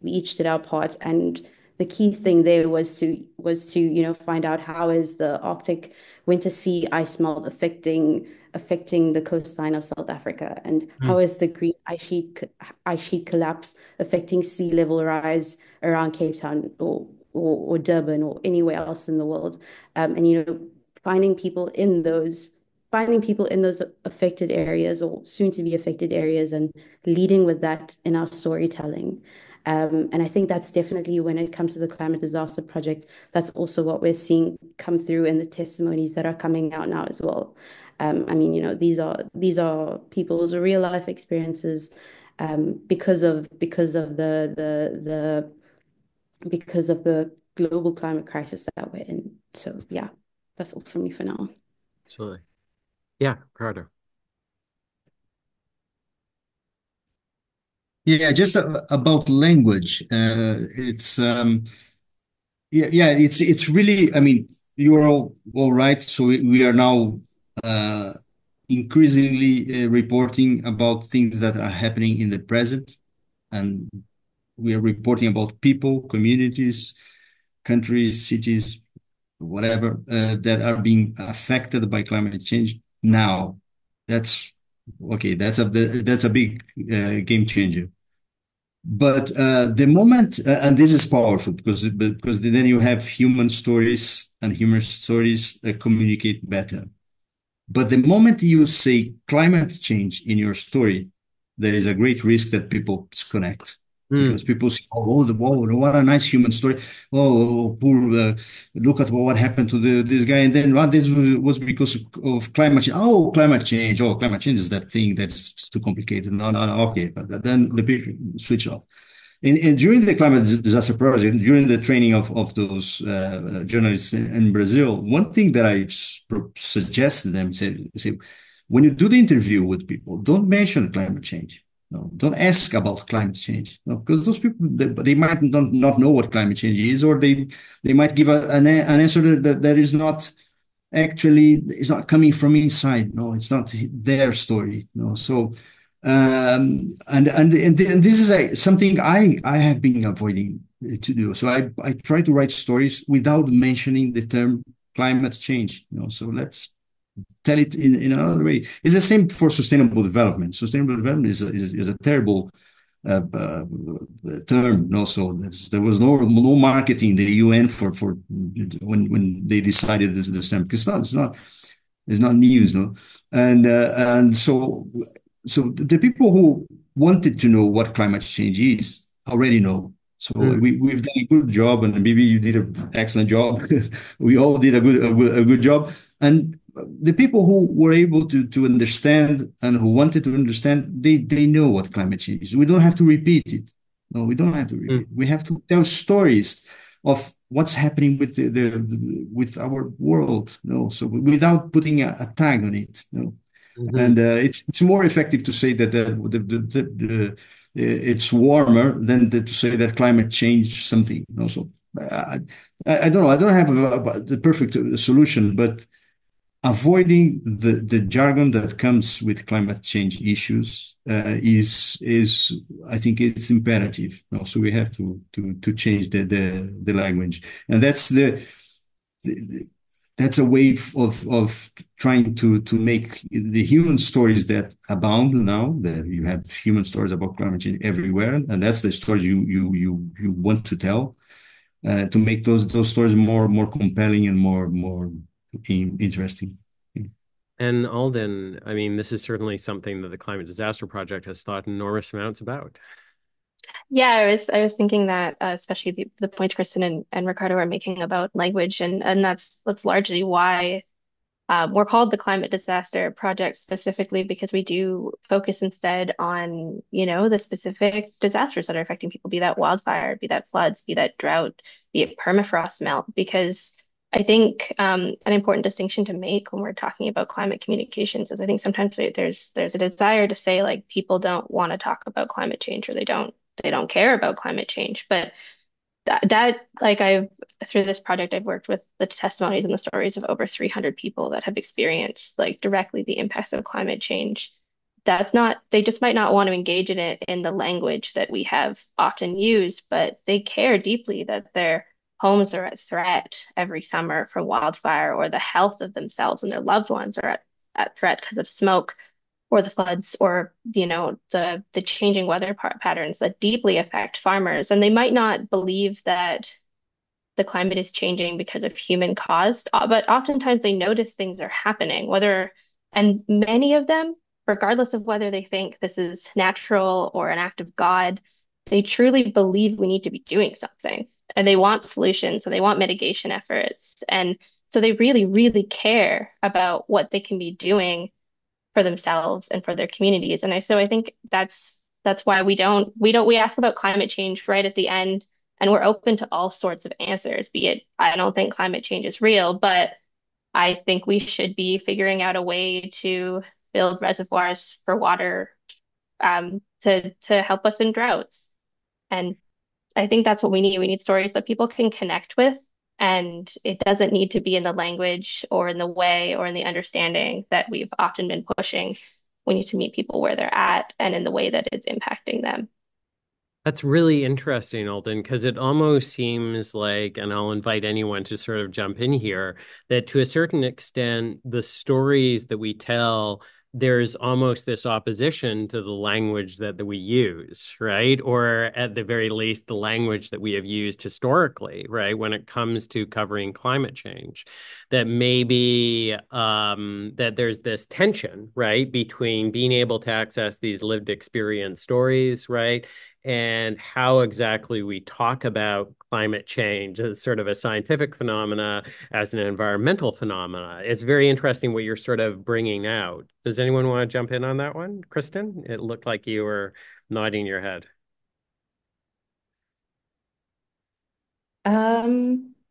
each did our part, and the key thing there was to find out how is the Arctic winter sea ice melt affecting the coastline of South Africa, and how is the green ice sheet collapse affecting sea level rise around Cape Town or Durban or anywhere else in the world. And finding people in those finding people in those affected areas or soon to be affected areas and leading with that in our storytelling. And I think that's definitely when it comes to the climate disaster project, that's also what we're seeing come through in the testimonies that are coming out now as well. I mean, these are people's real life experiences because of the global climate crisis that we're in. So yeah, that's all from me for now. Absolutely. Yeah, Carter. Yeah, just about language. It's really. I mean, you're all right. So we are now uh, increasingly reporting about things that are happening in the present, and we are reporting about people, communities, countries, cities, whatever that are being affected by climate change now. That's okay. That's a big game changer. But the moment, and this is powerful because then you have human stories, and human stories communicate better. But the moment you say climate change in your story, there is a great risk that people disconnect because people say, what a nice human story. Poor, look at what happened to this guy. And then what this was because of climate change. Oh, climate change. Oh, climate change is that thing that's too complicated. No. Okay. But then the people switch off. And during the climate disaster project, during the training of those journalists in Brazil, one thing that I suggested them say, when you do the interview with people, don't mention climate change. No, don't ask about climate change. No, because those people they might not know what climate change is, or they might give an answer that is not actually it's not coming from inside. No, it's not their story. No, so and this is something I have been avoiding to do. So I try to write stories without mentioning the term climate change. So let's tell it in another way. It's the same for sustainable development. Sustainable development is a terrible term. So there was no marketing the UN for when they decided this term because it's not news. No, and so the people who wanted to know what climate change is already know. So we've done a good job, and maybe you did an excellent job. We all did a good job, and the people who were able to understand and who wanted to understand, they know what climate change is. We don't have to repeat it. No, we don't have to repeat. We have to tell stories of what's happening with our world. No, so without putting a tag on it. No. And it's more effective to say that it's warmer than to say that climate change something. So I don't know. I don't have the perfect solution, but avoiding the jargon that comes with climate change issues is I think it's imperative. So we have to change the language, and that's a way of trying to make the human stories that abound now. That you have human stories about climate change everywhere, and that's the stories you want to tell to make those stories more compelling and more interesting. And Alden, I mean, this is certainly something that the Climate Disaster Project has thought enormous amounts about. Yeah, I was thinking that especially the points Kristin and Ricardo are making about language, and that's largely why we're called the Climate Disaster Project specifically because we do focus instead on, the specific disasters that are affecting people, be that wildfire, be that floods, be that drought, be it permafrost melt, because I think an important distinction to make when we're talking about climate communications is I think sometimes there's a desire to say like people don't want to talk about climate change or they don't care about climate change, but that like I've through this project I've worked with the testimonies and the stories of over 300 people that have experienced like directly the impacts of climate change. That's not they just might not want to engage in it in the language that we have often used, but they care deeply that their homes are at threat every summer from wildfire, or the health of themselves and their loved ones are at threat because of smoke or the floods, or the changing weather patterns that deeply affect farmers. And they might not believe that the climate is changing because of human caused, but oftentimes they notice things are happening, whether And many of them, regardless of whether they think this is natural or an act of God, they truly believe we need to be doing something. And they want solutions, so they want mitigation efforts. And so they really, really care about what they can be doing for themselves and for their communities. So I think that's why we ask about climate change right at the end, and we're open to all sorts of answers, be it I don't think climate change is real, but I think we should be figuring out a way to build reservoirs for water to help us in droughts. And I think that's what we need. We need stories that people can connect with, and it doesn't need to be in the language or in the way or in the understanding that we've often been pushing. We need to meet people where they're at and in the way that it's impacting them. That's really interesting, Alden, because it almost seems like, and I'll invite anyone to sort of jump in here, that to a certain extent, the stories that we tell, there's almost this opposition to the language that we use, right? Or at the very least, the language that we have used historically, right? When it comes to covering climate change, that maybe that there's this tension, right, between being able to access these lived experience stories, right? And how exactly we talk about climate change as sort of a scientific phenomena, as an environmental phenomena. It's very interesting what you're sort of bringing out. Does anyone want to jump in on that one? Kristin, it looked like you were nodding your head.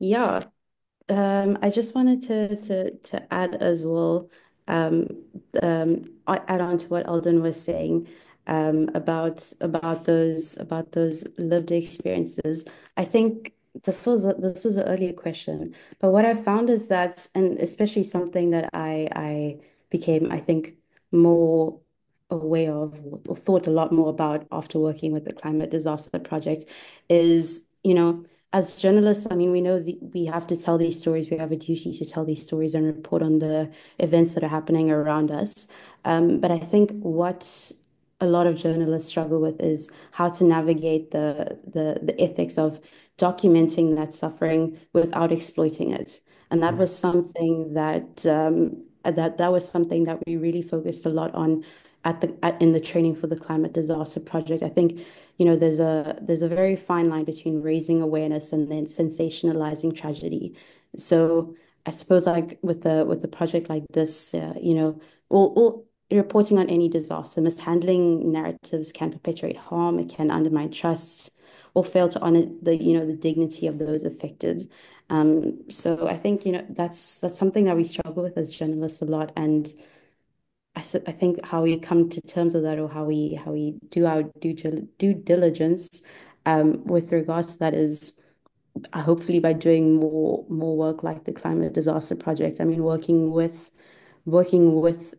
Yeah. I just wanted to add as well, um, add on to what Alden was saying, about those lived experiences. I think this was an earlier question, but what I found is that, and especially something that I became, I think, more aware of, or thought a lot more about after working with the Climate Disaster Project, is, as journalists, I mean, we know we have to tell these stories. We have a duty to tell these stories and report on the events that are happening around us. But I think what a lot of journalists struggle with is how to navigate the ethics of documenting that suffering without exploiting it. And that was something that was something that we really focused a lot on in the training for the Climate Disaster Project. I think, there's a very fine line between raising awareness and then sensationalizing tragedy. So I suppose, like with the project like this, all reporting on any disaster, mishandling narratives can perpetuate harm, it can undermine trust, or fail to honor the dignity of those affected. So I think, that's something that we struggle with as journalists a lot. And I think how we come to terms with that, or how we do our due diligence, with regards to that, is hopefully by doing more work like the Climate Disaster Project. I mean, working with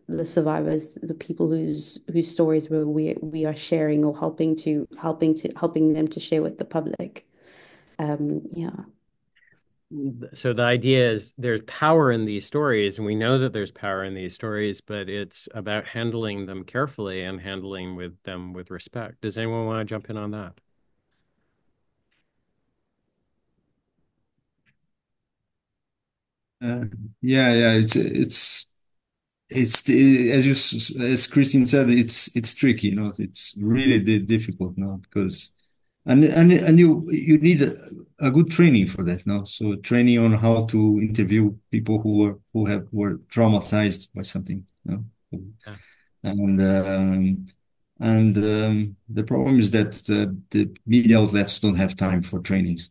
the survivors, the people whose stories we are sharing, or helping them to share with the public. Yeah. So the idea is there's power in these stories, and we know that there's power in these stories, but it's about handling them carefully and handling them with respect. Does anyone want to jump in on that? Uh, yeah. As Kristin said, it's tricky, it's really difficult, because you need a good training for that, so training on how to interview people were traumatized by something, Yeah. and the problem is that the media outlets don't have time for trainings.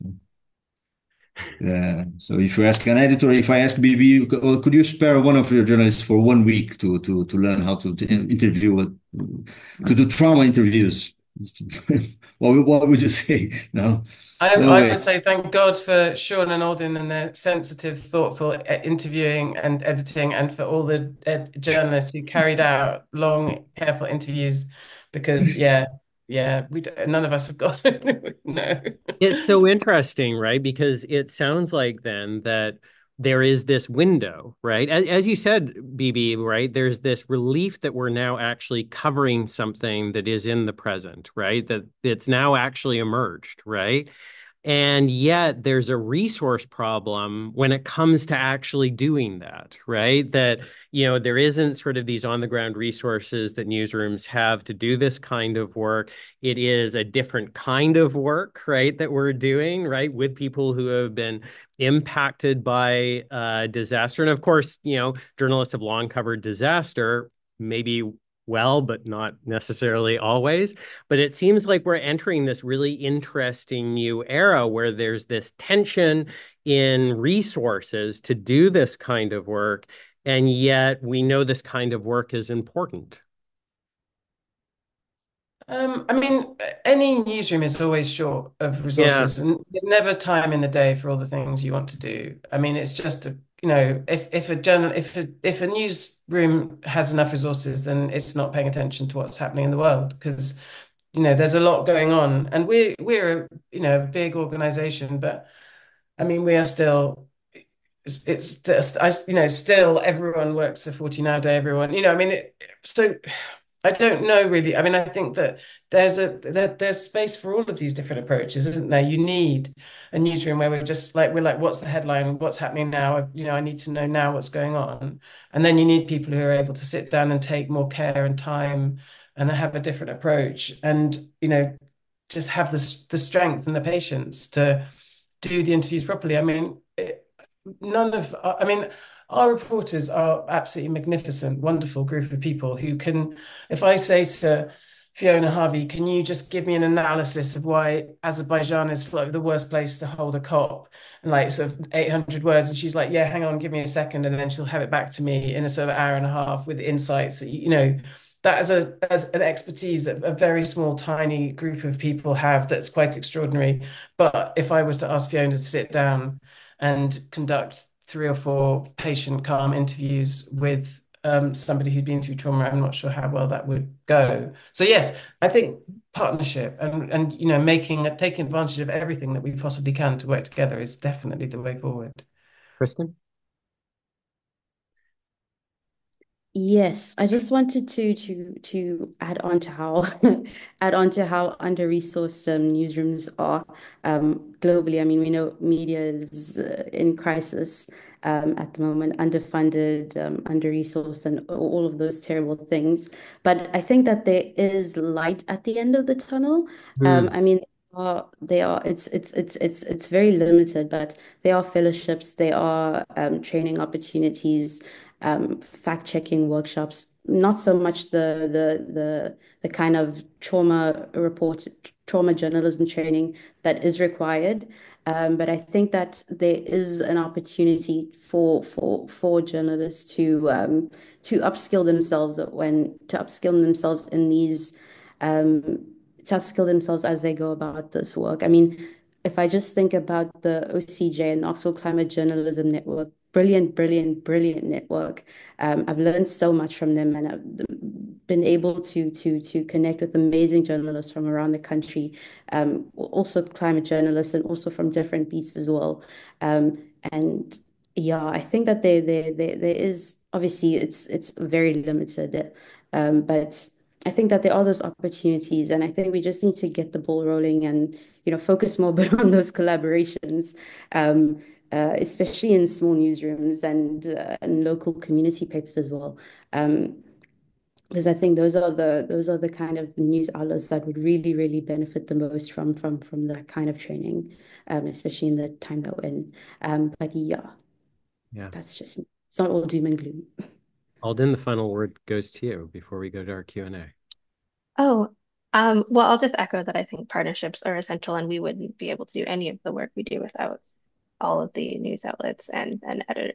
So if you ask an editor, if I ask Bibi, could you spare one of your journalists for 1 week to learn how to interview, to do trauma interviews? What would you say? No, no I way. would say thank God for Sean and Alden and their sensitive, thoughtful interviewing and editing, and for all the journalists who carried out long, careful interviews. Because none of us have got no. It's so interesting, right? Because it sounds like then that there is this window, right? As you said, Bibi, right? There's this relief that we're now actually covering something that is in the present, right? That it's now actually emerged, right? And yet there's a resource problem when it comes to actually doing that, right? That, there isn't sort of these on the ground resources that newsrooms have to do this kind of work. It is a different kind of work, right, that we're doing, right, with people who have been impacted by disaster. And of course, journalists have long covered disaster, maybe well, but not necessarily always. But it seems like we're entering this really interesting new era where there's this tension in resources to do this kind of work. And yet we know this kind of work is important. I mean, any newsroom is always short of Yeah. resources, and there's never time in the day for all the things you want to do. I mean, it's just if a newsroom has enough resources, then it's not paying attention to what's happening in the world because there's a lot going on, and we're a big organization, but I mean, we are still. It's just still everyone works a 14-hour day. Everyone, I mean, so. I don't know really. I mean, I think that there's space for all of these different approaches, isn't there? You need a newsroom where we're like, what's the headline? What's happening now? I need to know now what's going on. And then you need people who are able to sit down and take more care and time and have a different approach and, just have the strength and the patience to do the interviews properly. I mean, I mean, our reporters are absolutely magnificent, wonderful group of people who can, if I say to Fiona Harvey, can you just give me an analysis of why Azerbaijan is like the worst place to hold a COP and like sort of 800 words? And she's like, yeah, hang on, give me a second. And then she'll have it back to me in a sort of hour and a half with insights that, that is as an expertise that a very small, tiny group of people have that's quite extraordinary. But if I was to ask Fiona to sit down and conduct 3 or 4 patient calm interviews with somebody who'd been through trauma, I'm not sure how well that would go. So yes, I think partnership and taking advantage of everything that we possibly can to work together is definitely the way forward. Kristin? Yes, I just wanted to add on to how under-resourced newsrooms are globally. I mean, we know media is in crisis at the moment, underfunded, under-resourced, and all of those terrible things. But I think that there is light at the end of the tunnel. I mean, it's very limited, but there are fellowships, there are training opportunities, fact-checking workshops, not so much the kind of trauma journalism training that is required. But I think that there is an opportunity for journalists to upskill themselves in these to upskill themselves as they go about this work. I mean, if I just think about the OCJ and Knoxville Climate Journalism Network, brilliant, brilliant, brilliant network. I've learned so much from them, and I've been able to connect with amazing journalists from around the country, also climate journalists, and also from different beats as well. And yeah, I think that there is obviously it's very limited, but I think that there are those opportunities, and I think we just need to get the ball rolling and focus more bit on those collaborations. Especially in small newsrooms and local community papers as well. Because I think those are the kind of news outlets that would really, really benefit the most from that kind of training, especially in the time that we're in. But yeah, that's just it's not all doom and gloom. Alden, the final word goes to you before we go to our Q&A. Oh, well, I'll just echo that I think partnerships are essential, and we wouldn't be able to do any of the work we do without all of the news outlets and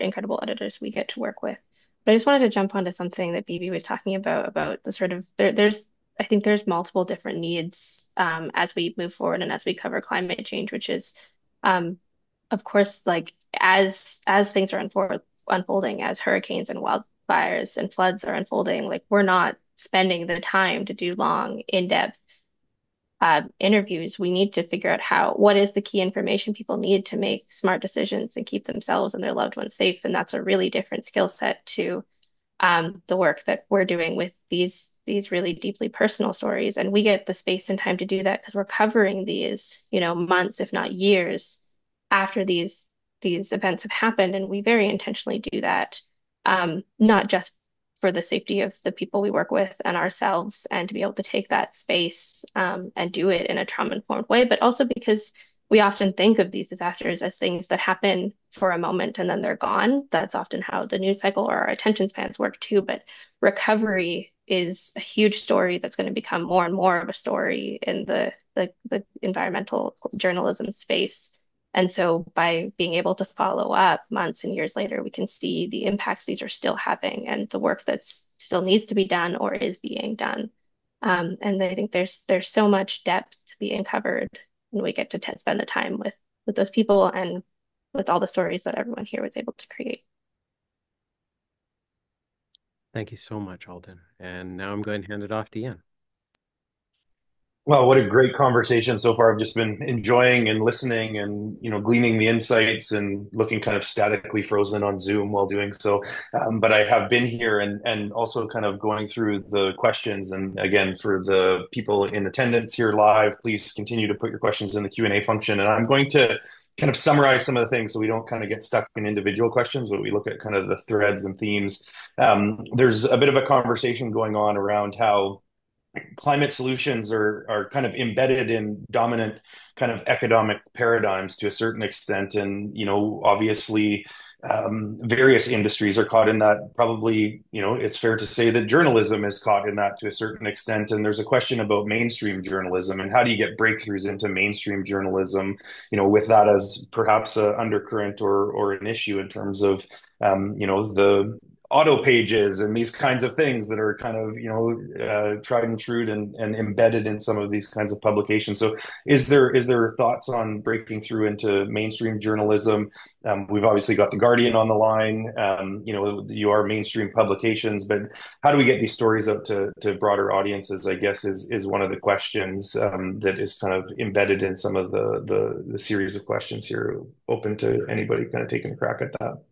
incredible editors we get to work with. But I just wanted to jump onto something that Bibi was talking about the sort of there's I think there's multiple different needs as we move forward and as we cover climate change, which is of course like as things are unfolding, as hurricanes and wildfires and floods are unfolding, like we're not spending the time to do long, in-depth interviews. We need to figure out what is the key information people need to make smart decisions and keep themselves and their loved ones safe. And that's a really different skill set to the work that we're doing with these these really deeply personal stories. And we get the space and time to do that because we're covering these, months, if not years, after these events have happened. And we very intentionally do that, not just for the safety of the people we work with and ourselves, and to be able to take that space and do it in a trauma-informed way, but also because we often think of these disasters as things that happen for a moment and then they're gone. That's often how the news cycle or our attention spans work too. But recovery is a huge story that's going to become more and more of a story in the environmental journalism space. And so by being able to follow up months and years later, we can see the impacts these are still having and the work that still needs to be done or is being done. And I think there's so much depth to be uncovered when we get to spend the time with those people and with all the stories that everyone here was able to create. Thank you so much, Alden. And now I'm going to hand it off to Ian. Well, what a great conversation so far. I've just been enjoying and listening and, gleaning the insights and looking kind of statically frozen on Zoom while doing so. But I have been here and also kind of going through the questions. And again, for the people in attendance here live, please continue to put your questions in the Q&A function. And I'm going to kind of summarize some of the things so we don't kind of get stuck in individual questions, but we look at kind of the threads and themes. There's a bit of a conversation going on around how climate solutions are kind of embedded in dominant kind of economic paradigms to a certain extent. And, obviously, various industries are caught in that. Probably, it's fair to say that journalism is caught in that to a certain extent. And there's a question about mainstream journalism and how do you get breakthroughs into mainstream journalism, with that as perhaps an undercurrent or an issue in terms of, the auto pages and these kinds of things that are kind of tried and true and embedded in some of these kinds of publications. So is there thoughts on breaking through into mainstream journalism? We've obviously got the Guardian on the line. You are mainstream publications, but how do we get these stories out to broader audiences, I guess, is one of the questions that is kind of embedded in some of the series of questions here. Open to anybody kind of taking a crack at that.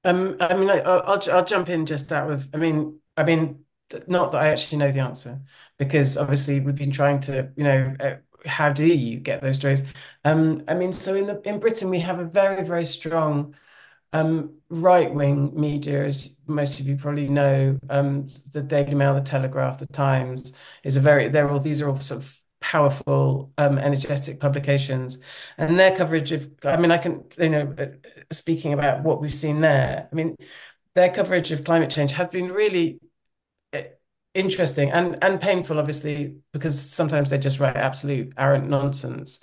I'll jump in just out of, not that I actually know the answer, because obviously we've been trying to, how do you get those stories? So in Britain we have a very, very strong right-wing media, as most of you probably know. The Daily Mail, the Telegraph, the Times these are all sort of powerful, energetic publications, and their coverage of, speaking about what we've seen there, their coverage of climate change has been really interesting and painful, obviously, because sometimes they just write absolute arrant nonsense.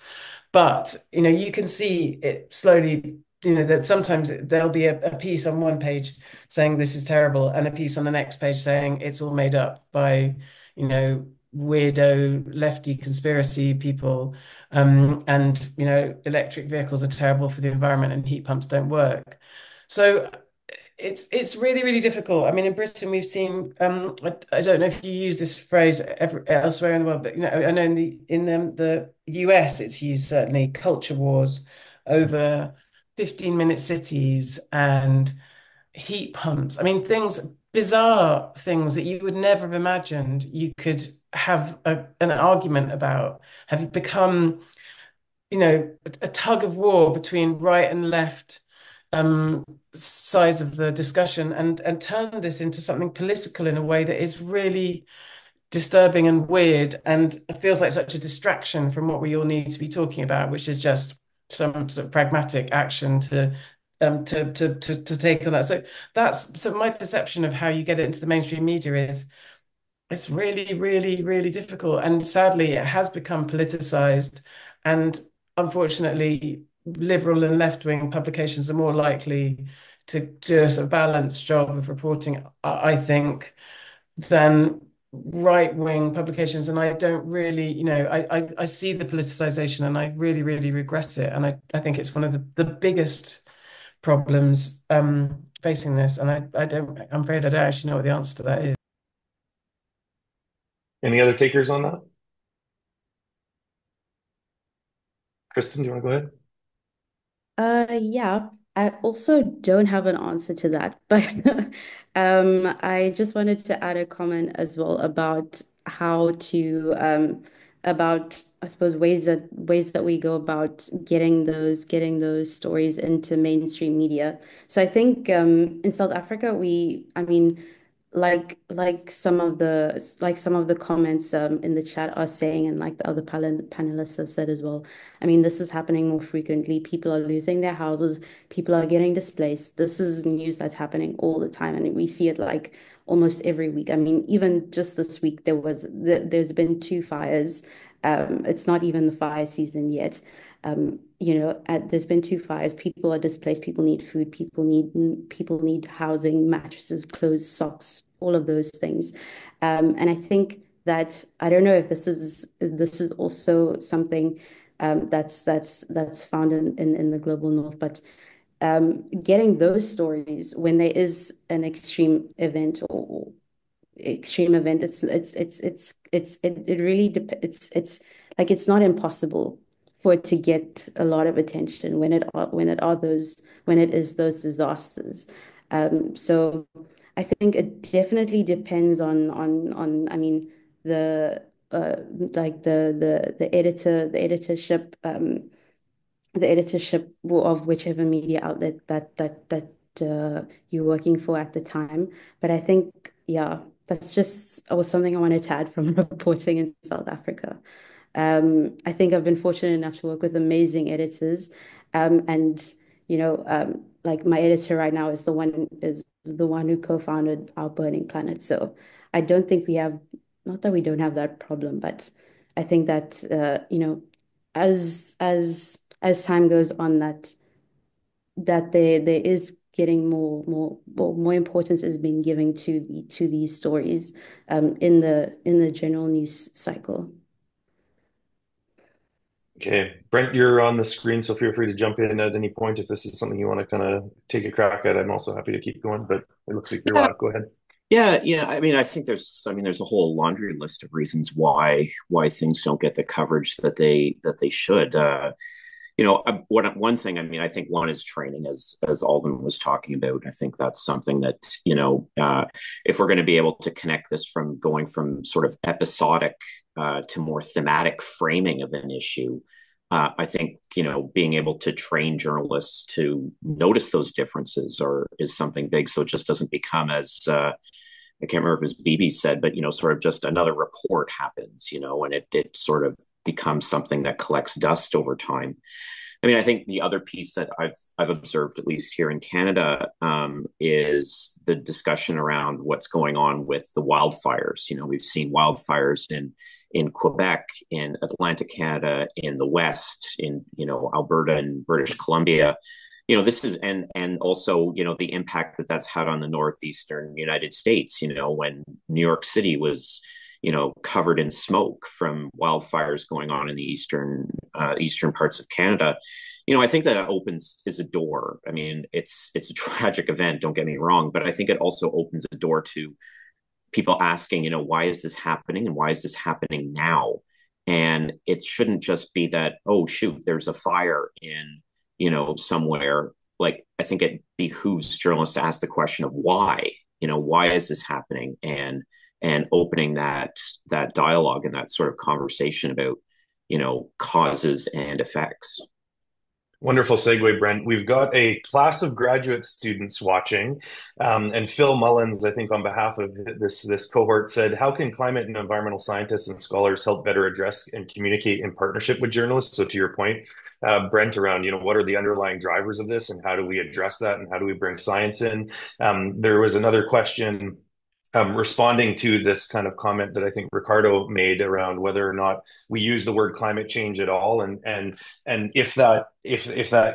But, you can see it slowly, that sometimes there'll be a piece on one page saying this is terrible and a piece on the next page saying it's all made up by, weirdo lefty conspiracy people. And, electric vehicles are terrible for the environment and heat pumps don't work. So it's really, really difficult. In Britain, we've seen, I don't know if you use this phrase elsewhere in the world, but I know in the US, it's used certainly, culture wars over 15-minute cities and heat pumps. Bizarre things that you would never have imagined you could have an argument about have become, a tug of war between right and left sides of the discussion, and turn this into something political in a way that is really disturbing and weird, and it feels like such a distraction from what we all need to be talking about, which is just some sort of pragmatic action to take on that. So my perception of how you get it into the mainstream media is it's really, really, really difficult. And sadly, it has become politicized. And unfortunately, liberal and left-wing publications are more likely to do a sort of balanced job of reporting, I think, than right-wing publications. And I don't really, I see the politicization and I really, really regret it. And I think it's one of the biggest problems facing this. And I'm afraid I don't actually know what the answer to that is. Any other takers on that? Kristin, do you want to go ahead? Yeah. I also don't have an answer to that, but I just wanted to add a comment as well about how to about I suppose ways that we go about getting those stories into mainstream media. So I think in South Africa I mean like some of the comments in the chat are saying, and like the other panelists have said as well. I mean, this is happening more frequently. People are losing their houses. People are getting displaced. This is news that's happening all the time, and we see it like almost every week. I mean, even just this week, there's been two fires. It's not even the fire season yet. There's been two fires. People are displaced. People need food. People need housing, mattresses, clothes, socks, all of those things. And I think that I don't know if this is also something that's found in the global north, but getting those stories when there is an extreme event or extreme event, it really it's like it's not impossible for it to get a lot of attention when it is those disasters. So I think it definitely depends on I mean the like the editorship of whichever media outlet that you're working for at the time. But I think, yeah, that's just was something I wanted to add from reporting in South Africa. I think I've been fortunate enough to work with amazing editors, and like my editor right now is the one who co-founded Our Burning Planet. So I don't think we have, not that we don't have that problem, but I think that as time goes on, that there is getting more importance is being given to these stories in the general news cycle. Okay, Brent, you're on the screen, so feel free to jump in at any point if this is something you want to kind of take a crack at. I'm also happy to keep going, but it looks like you're Yeah, live. Go ahead. yeah. I mean, I think there's a whole laundry list of reasons why things don't get the coverage that they should. One thing, I mean, I think one is training, as Alden was talking about. I think that's something that if we're going to be able to connect this from going from sort of episodic to more thematic framing of an issue. I think being able to train journalists to notice those differences or is something big, so it just doesn't become as I can't remember if it was Bibi said, but sort of just another report happens, and it sort of becomes something that collects dust over time. I mean, I think the other piece that I've observed, at least here in Canada, is the discussion around what's going on with the wildfires. We've seen wildfires in Quebec, in Atlantic Canada, in the West, in Alberta and British Columbia. This is and also the impact that that's had on the northeastern United States. When New York City was covered in smoke from wildfires going on in the eastern parts of Canada. I think that is a door. I mean, it's a tragic event, don't get me wrong, but I think it also opens a door to people asking, why is this happening and why is this happening now? And it shouldn't just be that, oh shoot, there's a fire in somewhere. Like, I think it behooves journalists to ask the question of why. Why is this happening? And opening that dialogue and that sort of conversation about causes and effects. Wonderful segue, Brent. We've got a class of graduate students watching, and Phil Mullins, I think, on behalf of this cohort, said, "How can climate and environmental scientists and scholars help better address and communicate in partnership with journalists?" So, to your point, Brent, around what are the underlying drivers of this, and how do we address that, and how do we bring science in? There was another question. Responding to this kind of comment that I think Ricardo made around whether or not we use the word climate change at all, and if that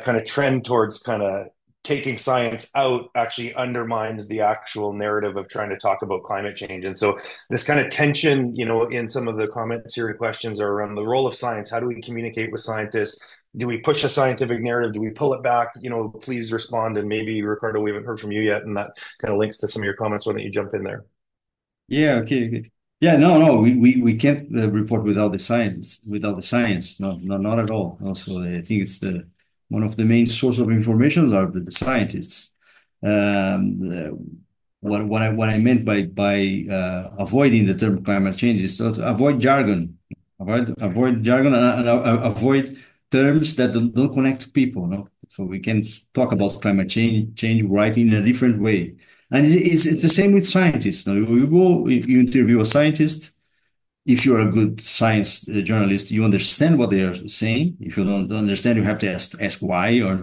kind of trend towards kind of taking science out actually undermines the actual narrative of trying to talk about climate change. And so this kind of tension, in some of the comments here and questions are around the role of science. How do we communicate with scientists? Do we push a scientific narrative? Do we pull it back? Please respond. And maybe, Ricardo, we haven't heard from you yet, and that kind of links to some of your comments. Why don't you jump in there? Yeah, okay. Yeah, no, we can't report without the science, no, not at all. Also, I think it's One of the main sources of information are the scientists. What I meant by avoiding the term climate change is to avoid jargon, avoid jargon, and avoid terms that don't connect to people. No, so we can talk about climate change right in a different way, and it's the same with scientists. No? You interview a scientist. If you're a good science journalist, you understand what they are saying. If you don't understand, you have to ask why or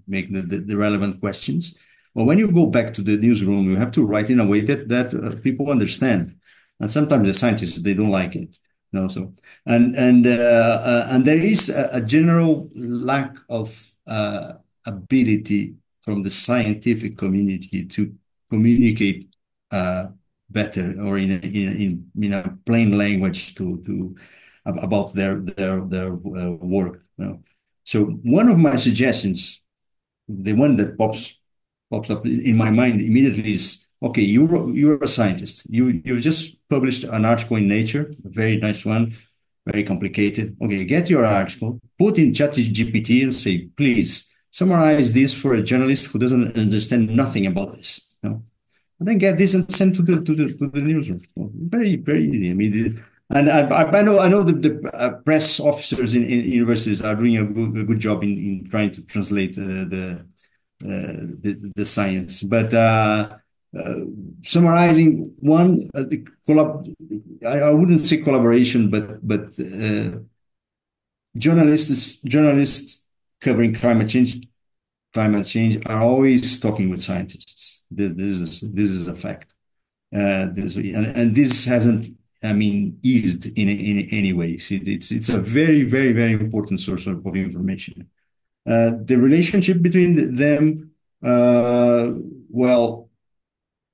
make the relevant questions. Well, when you go back to the newsroom, you have to write in a way that people understand. And sometimes the scientists they don't like it. No, so and there is a general lack of ability from the scientific community to communicate better or in a plain language to about their work. You know? So one of my suggestions, the one that pops up in my mind immediately is, okay, you're a scientist. You just published an article in Nature, a very nice one, very complicated. Okay, get your article, put in ChatGPT and say, please summarize this for a journalist who doesn't understand nothing about this. You know? And then get this and send to the newsroom. Very very easy. I mean, and I know the press officers in universities are doing a good job in trying to translate the science. But summarizing one, I wouldn't say collaboration, but journalists covering climate change are always talking with scientists. This is a fact. And this hasn't, I mean, eased in any way. See, it's a very very very important source of information. The relationship between them, well,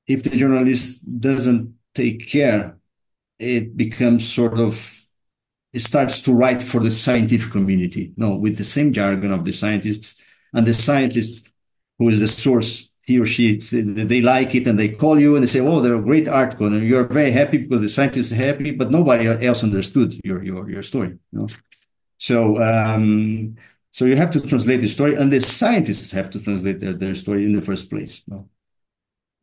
if the journalist doesn't take care, it becomes sort of, it starts to write for the scientific community, no, with the same jargon of the scientists, and the scientist who is the source, he or she, they like it and they call you and they say, oh, they're a great article, and you're very happy because the scientist is happy, but nobody else understood your story. You know? So you have to translate the story, and the scientists have to translate their story in the first place. No?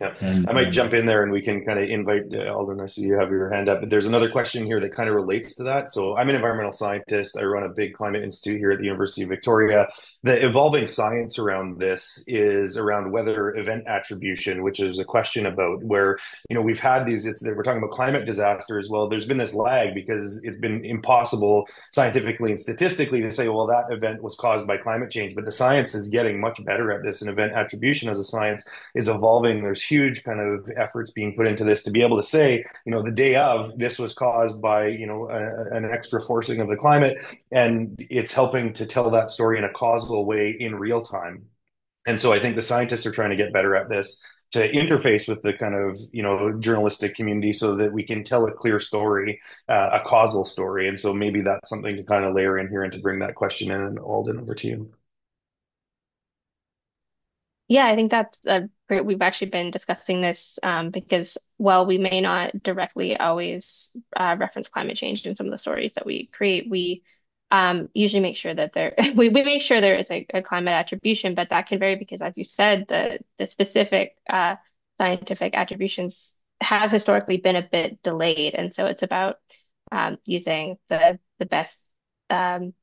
Yeah, And I might jump in there and we can kind of invite Alden. I see you have your hand up. But there's another question here that kind of relates to that. So I'm an environmental scientist. I run a big climate institute here at the University of Victoria. The evolving science around this is around weather event attribution, which is a question about where, we've had these, we're talking about climate disasters. Well, there's been this lag because it's been impossible scientifically and statistically to say, well, that event was caused by climate change. But the science is getting much better at this, and event attribution as a science is evolving. There's huge kind of efforts being put into this to be able to say, the day of this was caused by, an extra forcing of the climate, and it's helping to tell that story in a causal way in real time. And so I think the scientists are trying to get better at this to interface with the kind of, journalistic community so that we can tell a clear story, a causal story. And so maybe that's something to kind of layer in here and to bring that question in. And Alden, over to you. Yeah, I think that's great. We've actually been discussing this because while we may not directly always reference climate change in some of the stories that we create, we usually make sure that we make sure there is a climate attribution, but that can vary because, as you said, the specific scientific attributions have historically been a bit delayed, and so it's about using the best science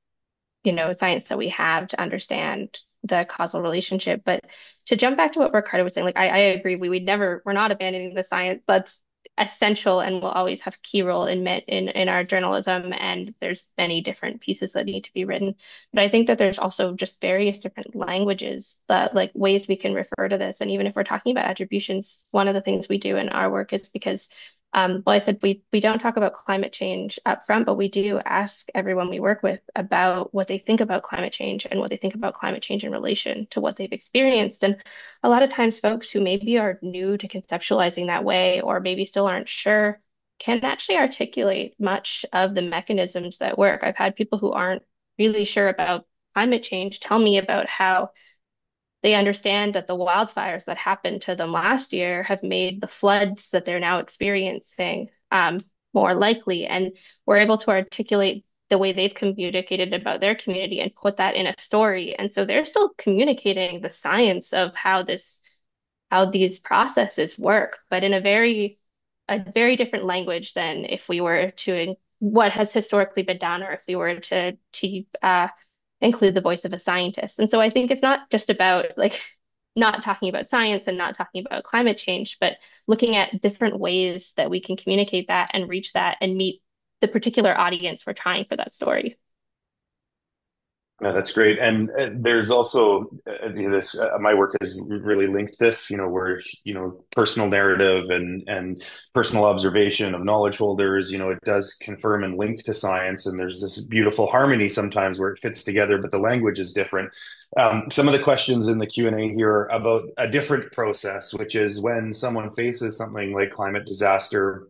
that we have to understand the causal relationship. But to jump back to what Ricardo was saying, like I agree, we're not abandoning the science. That's essential and will always have a key role in our journalism. And there's many different pieces that need to be written. But I think that there's also just various different languages that like ways we can refer to this. And even if we're talking about attributions, one of the things we do in our work is because well, I said we don't talk about climate change up front, but we do ask everyone we work with about what they think about climate change and what they think about climate change in relation to what they've experienced. And a lot of times, folks who maybe are new to conceptualizing that way, or maybe still aren't sure, can actually articulate much of the mechanisms that work. I've had people who aren't really sure about climate change tell me about how they understand that the wildfires that happened to them last year have made the floods that they're now experiencing more likely. And we're able to articulate the way they've communicated about their community and put that in a story. And so they're still communicating the science of how these processes work, but in a very different language than if we were to what has historically been done, or if we were to include the voice of a scientist. And so I think it's not just about like not talking about science and not talking about climate change, but looking at different ways that we can communicate that and reach that and meet the particular audience we're trying for that story. No, that's great. And there's also this, my work has really linked this, where, personal narrative and personal observation of knowledge holders, it does confirm and link to science. And there's this beautiful harmony sometimes where it fits together, but the language is different. Some of the questions in the Q&A here are about a different process, which is when someone faces something like climate disaster,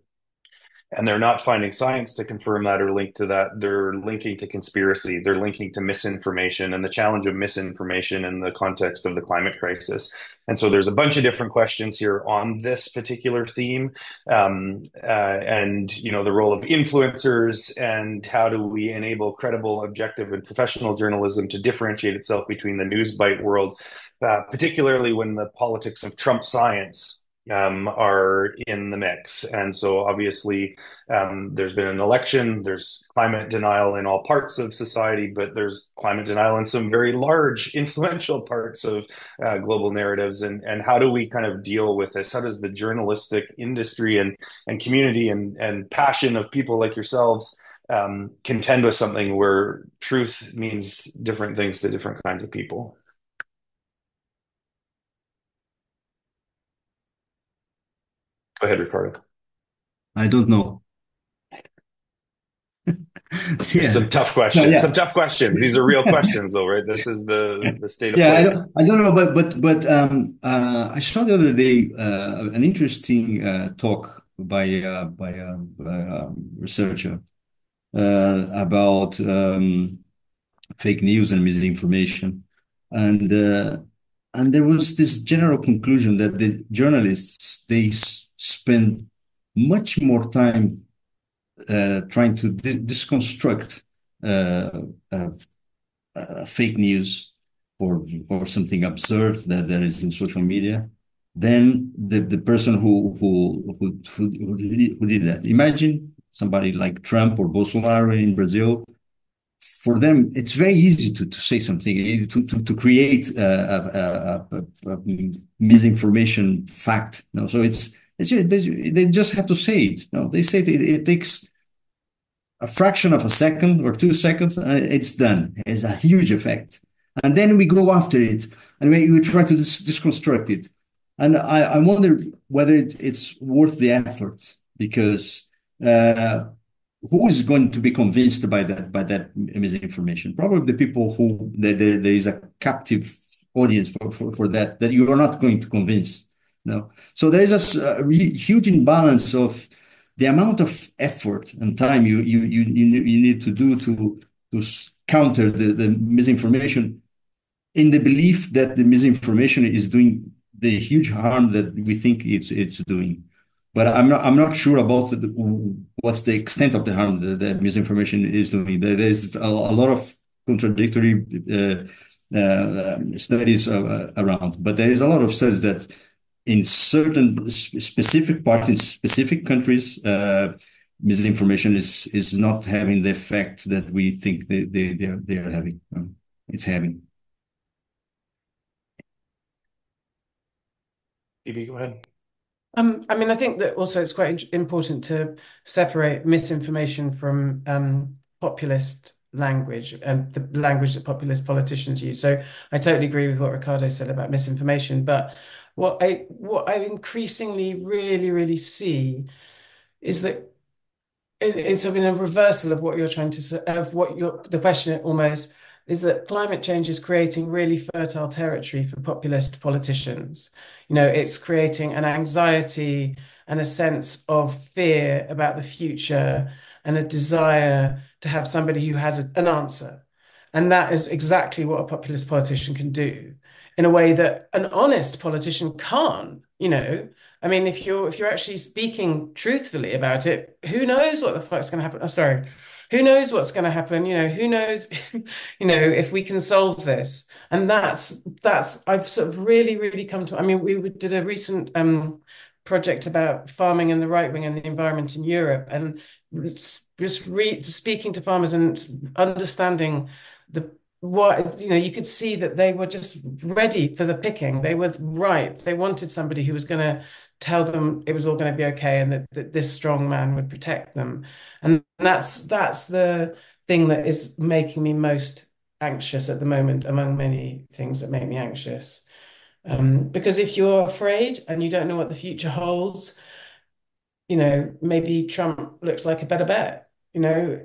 and they're not finding science to confirm that or link to that. They're linking to conspiracy. They're linking to misinformation and the challenge of misinformation in the context of the climate crisis. And so there's a bunch of different questions here on this particular theme, and the role of influencers and how do we enable credible, objective, and professional journalism to differentiate itself between the news bite world, particularly when the politics of Trump science are in the mix. And so obviously there's been an election, there's climate denial in all parts of society, but there's climate denial in some very large, influential parts of global narratives. And how do we kind of deal with this? How does the journalistic industry and community and passion of people like yourselves contend with something where truth means different things to different kinds of people? Go ahead, Ricardo. I don't know. Some tough questions. Yeah. Some tough questions. These are real questions, though, right? This is the state of play. I don't know, but I saw the other day an interesting talk by a researcher about fake news and misinformation, and there was this general conclusion that the journalists they spend much more time trying to deconstruct fake news or something absurd that is in social media than the person who did that. Imagine somebody like Trump or Bolsonaro in Brazil. For them, it's very easy to say something, to create a misinformation fact. So they just have to say it. They say it takes a fraction of a second or 2 seconds, it's done. It's a huge effect. And then we go after it and we try to deconstruct it. And I wonder whether it's worth the effort, because who is going to be convinced by that misinformation? Probably the people who there is a captive audience for that you are not going to convince. No. So there is a huge imbalance of the amount of effort and time you need to do to counter the misinformation, in the belief that the misinformation is doing the huge harm that we think it's doing. But I'm not sure about what's the extent of the harm that misinformation is doing. There's a lot of contradictory studies around, but there is a lot of studies that in certain specific parts, in specific countries, misinformation is not having the effect that we think they are having. It's having. Bibi, go ahead. I think that also it's quite important to separate misinformation from populist language and the language that populist politicians use. So I totally agree with what Ricardo said about misinformation, but what I increasingly really see is that it's in a reversal of what you're trying to say, of what the question almost is, that climate change is creating really fertile territory for populist politicians. It's creating an anxiety and a sense of fear about the future and a desire to have somebody who has an answer. And that is exactly what a populist politician can do in a way that an honest politician can't. If you're actually speaking truthfully about it, who knows what the fuck's going to happen? Oh, sorry. who knows what's going to happen? Who knows, if we can solve this. And that's I've sort of really, really come to. I mean, we did a recent project about farming and the right wing and the environment in Europe, and speaking to farmers and understanding the what you could see that they were just ready for the picking. They were ripe. They wanted somebody who was going to tell them it was all going to be okay, and that this strong man would protect them. And that's the thing that is making me most anxious at the moment, among many things that make me anxious. Because if you're afraid and you don't know what the future holds, maybe Trump looks like a better bet.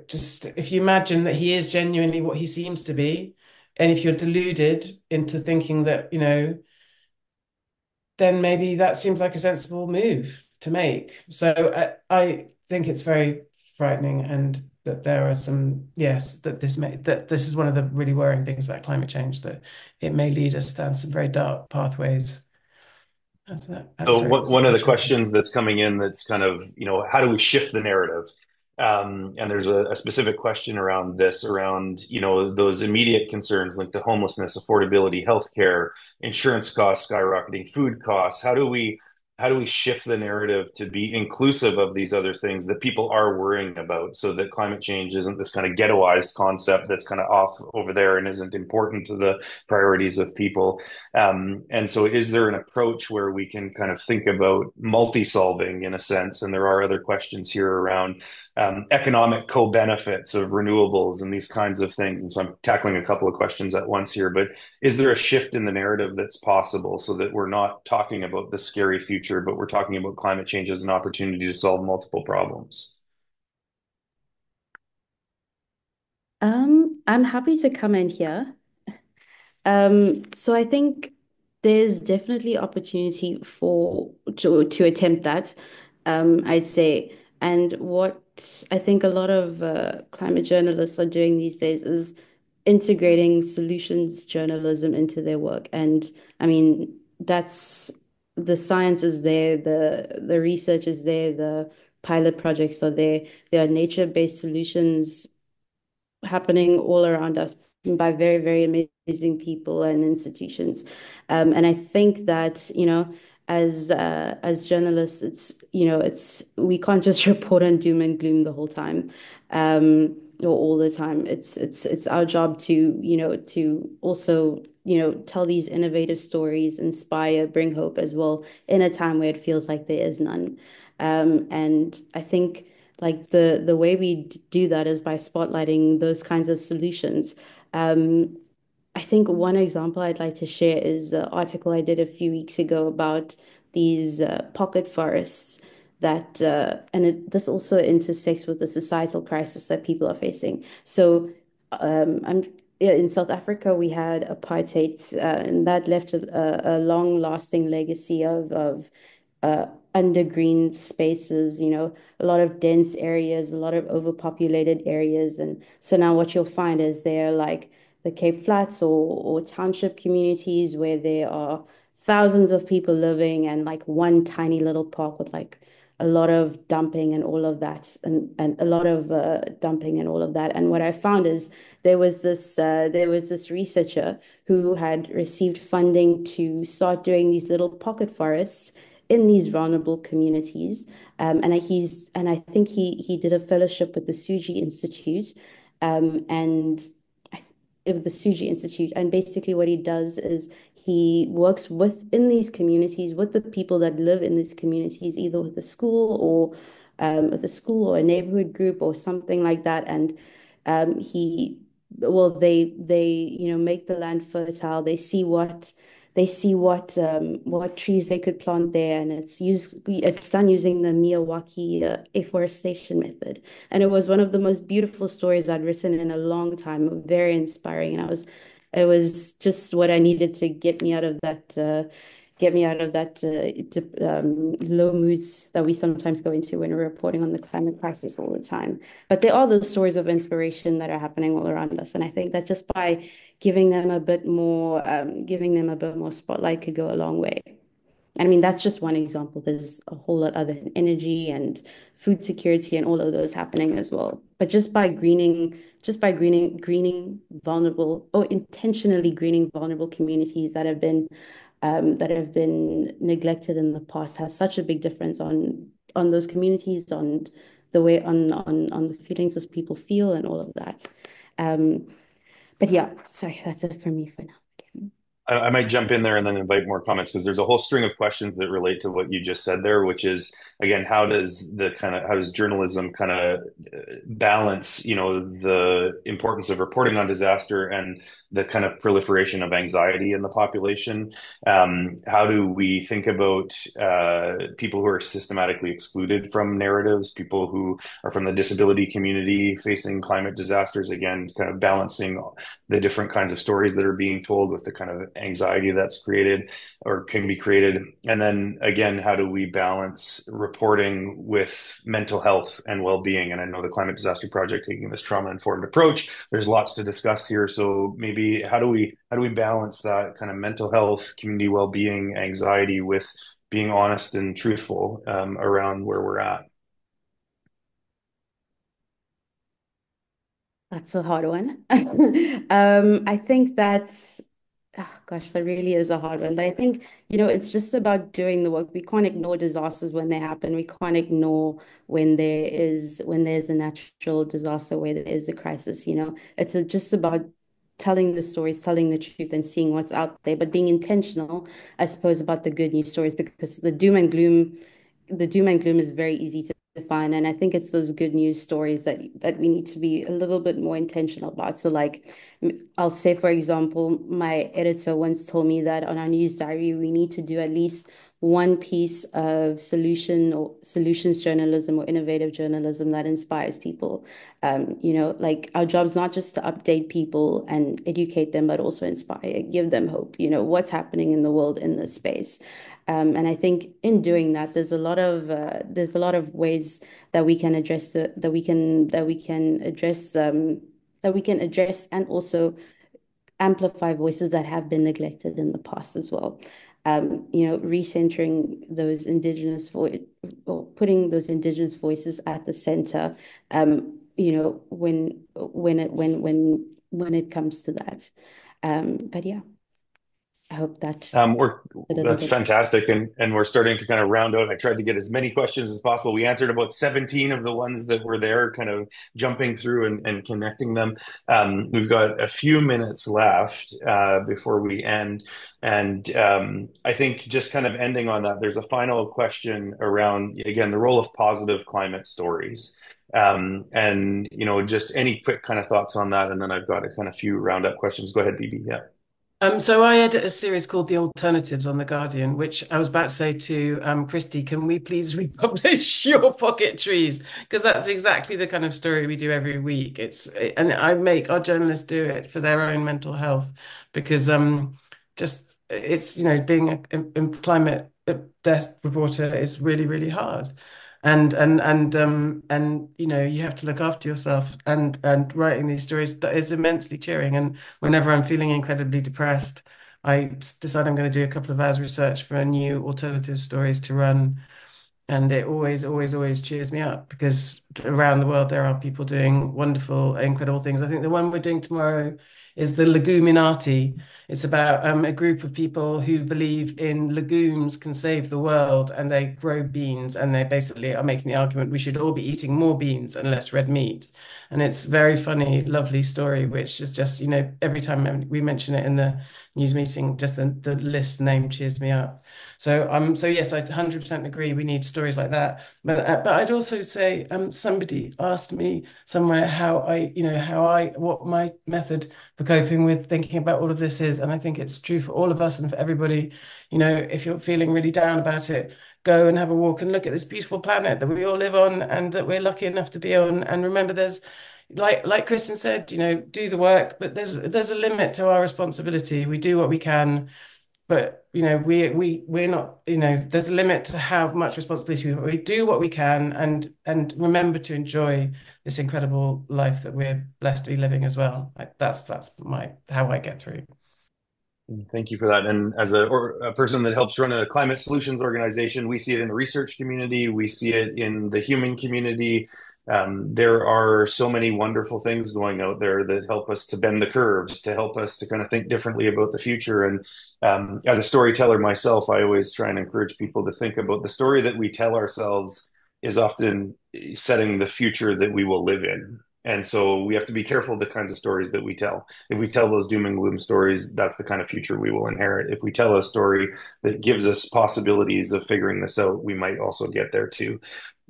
Just if you imagine that he is genuinely what he seems to be, and if you're deluded into thinking that, then maybe that seems like a sensible move to make. So I think it's very frightening, and that there are some, yes, that this is one of the really worrying things about climate change, that it may lead us down some very dark pathways. So Sorry, one of the questions that's coming in that's kind of, how do we shift the narrative? And there's a specific question around this, around, those immediate concerns linked to homelessness, affordability, healthcare, insurance costs skyrocketing, food costs. How do we shift the narrative to be inclusive of these other things that people are worrying about, so that climate change isn't this kind of ghettoized concept that's kind of off over there and isn't important to the priorities of people? And so is there an approach where we can kind of think about multi-solving in a sense? And there are other questions here around economic co-benefits of renewables and these kinds of things. And so I'm tackling a couple of questions at once here, but is there a shift in the narrative that's possible, so that we're not talking about the scary future, but we're talking about climate change as an opportunity to solve multiple problems? I'm happy to come in here. So I think there's definitely opportunity to attempt that, I'd say. And what I think a lot of climate journalists are doing these days is integrating solutions journalism into their work. And I mean, that's the science is there, the research is there, the pilot projects are there. There are nature-based solutions happening all around us by very, very amazing people and institutions. And I think that, as journalists, it's we can't just report on doom and gloom the whole time, or all the time. It's our job to also, tell these innovative stories, inspire, bring hope as well in a time where it feels like there is none. And I think like the way we do that is by spotlighting those kinds of solutions. Um, I think one example I'd like to share is an article I did a few weeks ago about these pocket forests this also intersects with the societal crisis that people are facing. So, yeah, in South Africa, we had apartheid, and that left a long-lasting legacy of undergreen spaces, a lot of dense areas, a lot of overpopulated areas. And so now what you'll find is there are like the Cape Flats or township communities where there are thousands of people living and like one tiny little park with like a lot of dumping and all of that and a lot of dumping and all of that. And what I found is there was this researcher who had received funding to start doing these little pocket forests in these vulnerable communities. And I think he did a fellowship with the Suji Institute, and of the Suji Institute. And basically, what he does is he works within these communities with the people that live in these communities, either with a neighborhood group or something like that. And he well they make the land fertile. They see what trees they could plant there, and it's done using the Miyawaki afforestation method. And it was one of the most beautiful stories I'd written in a long time, very inspiring. And it was just what I needed to get me out of that low moods that we sometimes go into when we're reporting on the climate crisis all the time. But there are those stories of inspiration that are happening all around us, and I think that just by giving them a bit more spotlight could go a long way. I mean, that's just one example. There's a whole lot other energy and food security and all of those happening as well. But greening vulnerable or intentionally greening vulnerable communities that have been neglected in the past has such a big difference on those communities, on the way on the feelings those people feel and all of that. Um, but yeah, sorry, that's it for me for now. I might jump in there and then invite more comments because there's a whole string of questions that relate to what you just said there, which is again, how does journalism kind of balance, the importance of reporting on disaster and the kind of proliferation of anxiety in the population? How do we think about people who are systematically excluded from narratives, people who are from the disability community facing climate disasters? Again, kind of balancing the different kinds of stories that are being told with the kind of anxiety that's created or can be created. And then again, how do we balance reporting with mental health and well-being? And I know the Climate Disaster Project taking this trauma-informed approach. There's lots to discuss here. So maybe how do we balance that kind of mental health, community well-being, anxiety with being honest and truthful around where we're at? That's a hard one. I think that, oh gosh, that really is a hard one. But I think, it's just about doing the work. We can't ignore disasters when they happen. We can't ignore when there's a natural disaster, where there is a crisis. Just about telling the stories, telling the truth, and seeing what's out there, but being intentional, I suppose, about the good news stories, because the doom and gloom is very easy to define. And I think it's those good news stories that we need to be a little bit more intentional about. So like, I'll say, for example, my editor once told me that on our news diary, we need to do at least one piece of solutions journalism or innovative journalism that inspires people. Like, our job's not just to update people and educate them, but also inspire, give them hope, what's happening in the world in this space. And I think in doing that, there's a lot of ways that we can address that we can address and also amplify voices that have been neglected in the past as well. Recentering those or putting those indigenous voices at the center. When it comes to that. But yeah. I hope that That's fantastic, and we're starting to kind of round out. I tried to get as many questions as possible. We answered about 17 of the ones that were there, kind of jumping through and connecting them. We've got a few minutes left before we end, and I think just kind of ending on that, there's a final question around, again, the role of positive climate stories. And just any quick kind of thoughts on that, and then I've got a kind of few roundup questions. Go ahead, Bibi. Yeah. So I edit a series called The Alternatives on The Guardian, which I was about to say to Kristy, can we please republish your pocket trees? Because that's exactly the kind of story we do every week. And I make our journalists do it for their own mental health, because just it's being a climate desk reporter is really, really hard. And you have to look after yourself, and writing these stories, that is immensely cheering. And whenever I'm feeling incredibly depressed, I decide I'm going to do a couple of hours research for a new alternative stories to run. And it always, always, always cheers me up, because around the world there are people doing wonderful, incredible things. I think the one we're doing tomorrow is the Leguminati. It's about a group of people who believe in legumes can save the world, and they grow beans, and they basically are making the argument we should all be eating more beans and less red meat. And it's very funny, lovely story, which is just, every time we mention it in the news meeting, just the list name cheers me up. So yes, I 100% agree. We need stories like that. But I'd also say, somebody asked me somewhere what my method for coping with thinking about all of this is, and I think it's true for all of us and for everybody. If you're feeling really down about it, go and have a walk and look at this beautiful planet that we all live on and that we're lucky enough to be on. And remember, there's like Kristin said, do the work, but there's a limit to our responsibility. We do what we can. But we're not, there's a limit to how much responsibility we do what we can, and remember to enjoy this incredible life that we're blessed to be living as well. That's how I get through. Thank you for that. And as a person that helps run a climate solutions organization, we see it in the research community, we see it in the human community. There are so many wonderful things going out there that help us to bend the curves, to help us to kind of think differently about the future. And as a storyteller myself, I always try and encourage people to think about the story that we tell ourselves is often setting the future that we will live in. And so we have to be careful the kinds of stories that we tell. If we tell those doom and gloom stories, that's the kind of future we will inherit. If we tell a story that gives us possibilities of figuring this out, we might also get there too.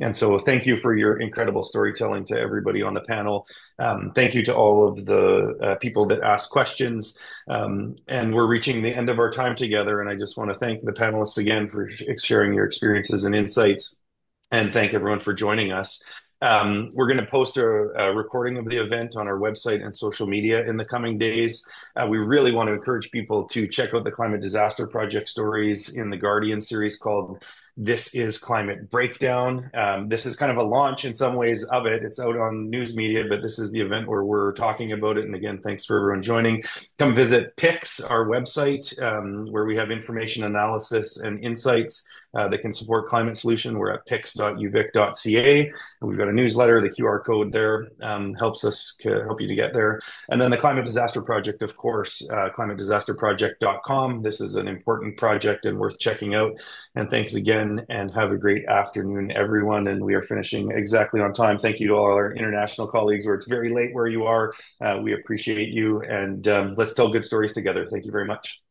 And so thank you for your incredible storytelling to everybody on the panel. Thank you to all of the people that asked questions. And we're reaching the end of our time together. And I just want to thank the panelists again for sharing your experiences and insights, and thank everyone for joining us. We're going to post a recording of the event on our website and social media in the coming days. We really want to encourage people to check out the Climate Disaster Project stories in the Guardian series called This is Climate Breakdown. This is kind of a launch in some ways of it. It's out on news media, but this is the event where we're talking about it. And again, thanks for everyone joining. Come visit PIX, our website, where we have information, analysis, and insights that can support climate solution. We're at pix.uvic.ca. We've got a newsletter. The QR code there helps us help you to get there. And then the Climate Disaster Project, of course, climatedisasterproject.com. This is an important project and worth checking out. And thanks again, and have a great afternoon, everyone. And we are finishing exactly on time. Thank you to all our international colleagues where it's very late where you are. We appreciate you, and let's tell good stories together. Thank you very much.